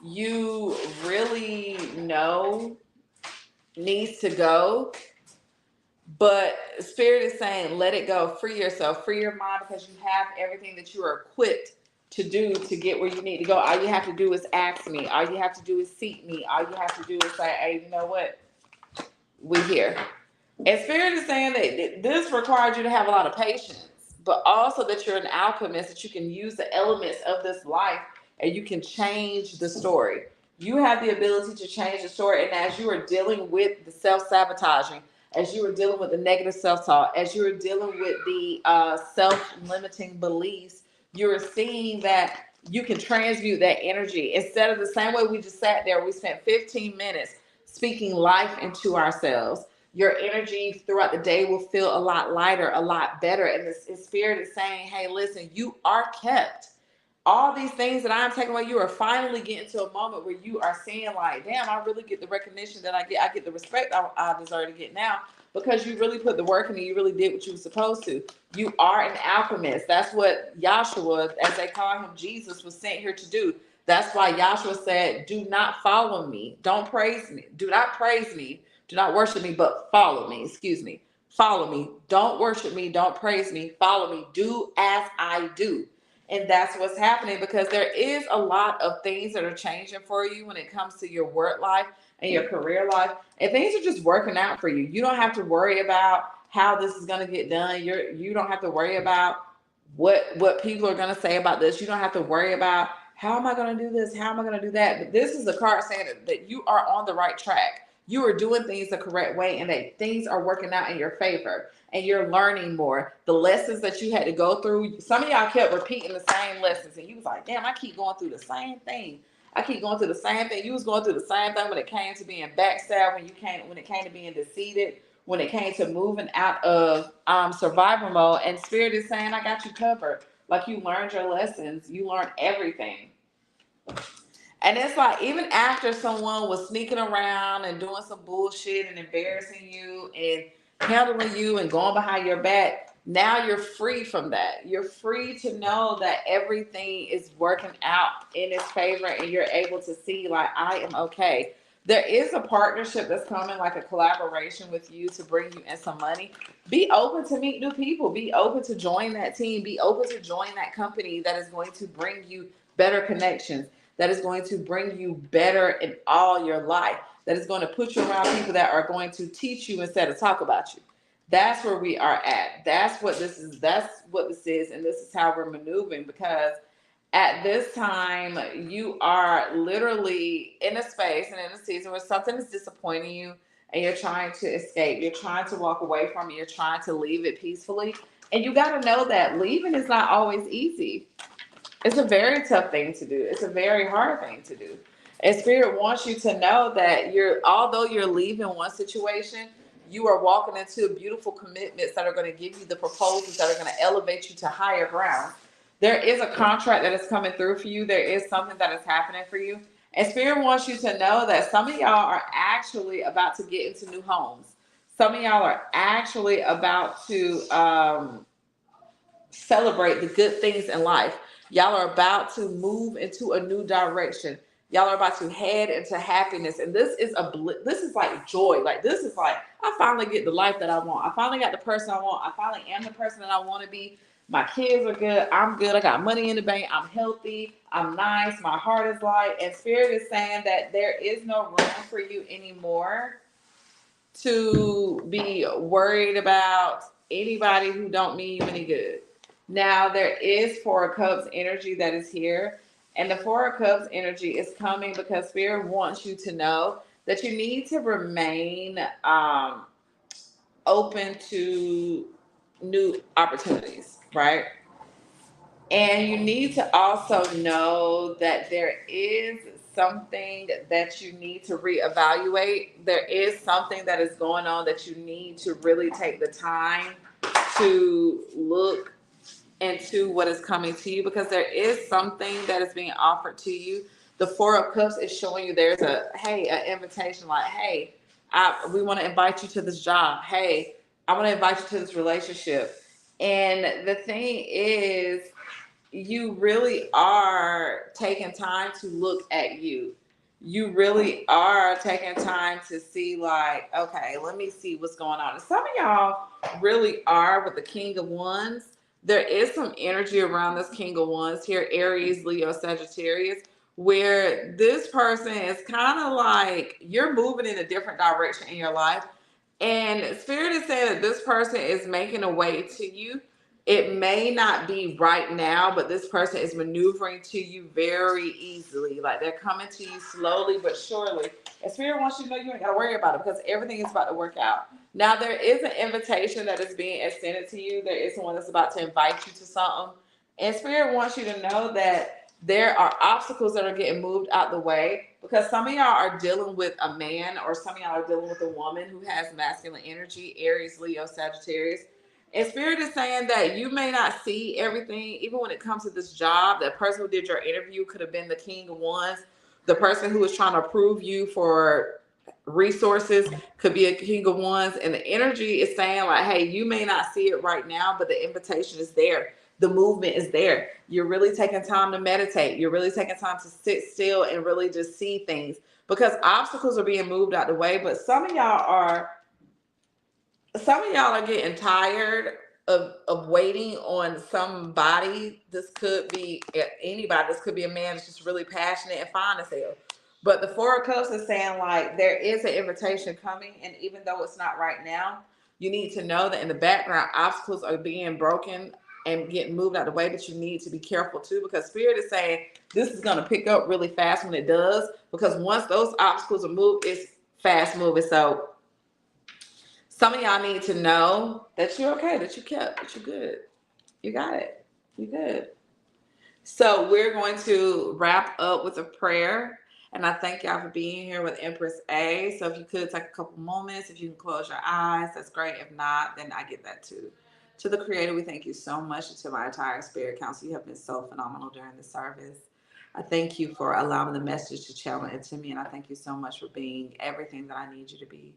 you really know needs to go, but Spirit is saying let it go. Free yourself, free your mind, because you have everything that you are equipped to do to get where you need to go. All you have to do is ask me. All you have to do is seek me. All you have to do is say, hey, you know what, we're here. And Spirit is saying that this requires you to have a lot of patience, but also that you're an alchemist, that you can use the elements of this life and you can change the story. You have the ability to change the story. And as you are dealing with the self-sabotaging, as you are dealing with the negative self-talk, as you are dealing with the self-limiting beliefs, you're seeing that you can transmute that energy. Instead of the same way we just sat there, we spent 15 minutes speaking life into ourselves. Your energy throughout the day will feel a lot lighter, a lot better. And the Spirit is saying, hey, listen, you are kept. All these things that I'm taking away, you are finally getting to a moment where you are seeing like, damn, I really get the recognition that I get. I get the respect I deserve to get now because you really put the work in and you really did what you were supposed to. You are an alchemist. That's what Yahshua, as they call him, Jesus, was sent here to do. That's why Yahshua said, do not follow me. Don't praise me. Do not praise me. Do not worship me, but follow me. Excuse me. Follow me. Don't worship me. Don't praise me. Follow me. Do as I do. And that's what's happening, because there is a lot of things that are changing for you when it comes to your work life and your career life. And things are just working out for you. You don't have to worry about how this is going to get done. You don't have to worry about what people are going to say about this. You don't have to worry about how am I going to do this? How am I going to do that? But this is a card saying that you are on the right track. You are doing things the correct way and that things are working out in your favor and you're learning more. The lessons that you had to go through, some of y'all kept repeating the same lessons and you was like, damn, I keep going through the same thing. I keep going through the same thing. You was going through the same thing when it came to being backstabbed, when it came to being deceived, when it came to moving out of survival mode. And Spirit is saying, I got you covered. Like, you learned your lessons. You learned everything. And it's like, even after someone was sneaking around and doing some bullshit and embarrassing you and handling you and going behind your back, now you're free from that. You're free to know that everything is working out in its favor and you're able to see, like, I am okay. There is a partnership that's coming, like a collaboration with you to bring you in some money. Be open to meet new people. Be open to join that team. Be open to join that company that is going to bring you better connections, that is going to bring you better in all your life, that is going to put you around people that are going to teach you instead of talk about you. That's where we are at. That's what this is. That's what this is. And this is how we're maneuvering, because at this time, you are literally in a space and in a season where something is disappointing you and you're trying to escape. You're trying to walk away from it. You're trying to leave it peacefully. And you got to know that leaving is not always easy. It's a very tough thing to do. It's a very hard thing to do. And Spirit wants you to know that although you're leaving one situation, you are walking into beautiful commitments that are going to give you the proposals that are going to elevate you to higher ground. There is a contract that is coming through for you. There is something that is happening for you. And Spirit wants you to know that some of y'all are actually about to get into new homes. Some of y'all are actually about to celebrate the good things in life. Y'all are about to move into a new direction. Y'all are about to head into happiness. And this is this is like joy. Like, this is like, I finally get the life that I want. I finally got the person I want. I finally am the person that I want to be. My kids are good. I'm good. I got money in the bank. I'm healthy. I'm nice. My heart is light. And Spirit is saying that there is no room for you anymore to be worried about anybody who don't mean you any good. Now, there is Four of Cups energy that is here. And the Four of Cups energy is coming because Spirit wants you to know that you need to remain open to new opportunities, right? And you need to also know that there is something that you need to reevaluate. There is something that is going on that you need to really take the time to look into what is coming to you, because there is something that is being offered to you. The Four of Cups is showing you there's an invitation, like, hey, we want to invite you to this job. Hey, I want to invite you to this relationship. And the thing is, you really are taking time to look at you. You really are taking time to see, like, okay, let me see what's going on. And some of y'all really are with the King of Wands. There is some energy around this King of Wands here, Aries, Leo, Sagittarius, where this person is kind of like you're moving in a different direction in your life. And Spirit is saying that this person is making a way to you. It may not be right now, but this person is maneuvering to you very easily. Like, they're coming to you slowly but surely. And Spirit wants you to know you ain't got to worry about it, because everything is about to work out. Now, there is an invitation that is being extended to you. There is someone that's about to invite you to something. And Spirit wants you to know that there are obstacles that are getting moved out the way, because some of y'all are dealing with a man, or some of y'all are dealing with a woman who has masculine energy, Aries, Leo, Sagittarius. And Spirit is saying that you may not see everything, even when it comes to this job. That person who did your interview could have been the King of Wands. The person who is trying to approve you for resources could be a King of Wands. And the energy is saying, like, hey, you may not see it right now, but the invitation is there. The movement is there. You're really taking time to meditate. You're really taking time to sit still and really just see things, because obstacles are being moved out the way. But some of y'all are getting tired of waiting on somebody. This could be anybody. This could be a man that's just really passionate and fine as hell. But the Four of Cups is saying, like, there is an invitation coming, and even though it's not right now, you need to know that in the background, obstacles are being broken and getting moved out of the way, but you need to be careful too, because Spirit is saying this is going to pick up really fast when it does, because once those obstacles are moved, it's fast moving. So some of y'all need to know that you're okay, that you kept, that you're good. You got it. You're good. So we're going to wrap up with a prayer. And I thank y'all for being here with Empress A. So if you could take a couple moments, if you can close your eyes, that's great. If not, then I get that too. To the Creator, we thank you so much. And to my entire Spirit Council, you have been so phenomenal during the service. I thank you for allowing the message to channel into me. And I thank you so much for being everything that I need you to be.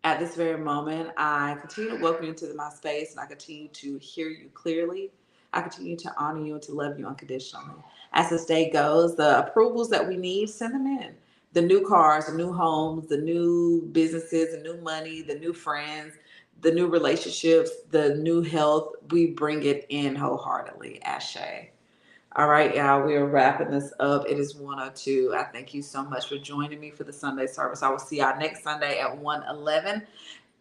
At this very moment, I continue to welcome you into my space, and I continue to hear you clearly. I continue to honor you and to love you unconditionally. As this day goes, the approvals that we need, send them in. The new cars, the new homes, the new businesses, the new money, the new friends, the new relationships, the new health, we bring it in wholeheartedly. Ashe. All right, y'all, we are wrapping this up. It is 1:02. I thank you so much for joining me for the Sunday service. I will see y'all next Sunday at 1:11.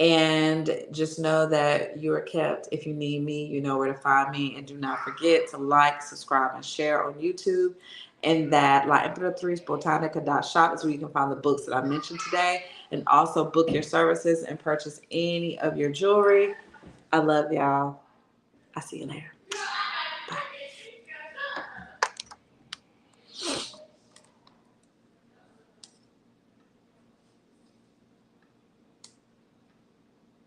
And just know that you are kept. If you need me, you know where to find me. And do not forget to like, subscribe, and share on YouTube. And that La Imperatriz Botanica.shop is where you can find the books that I mentioned today. And also book your services and purchase any of your jewelry. I love y'all. I'll see you later. Bye.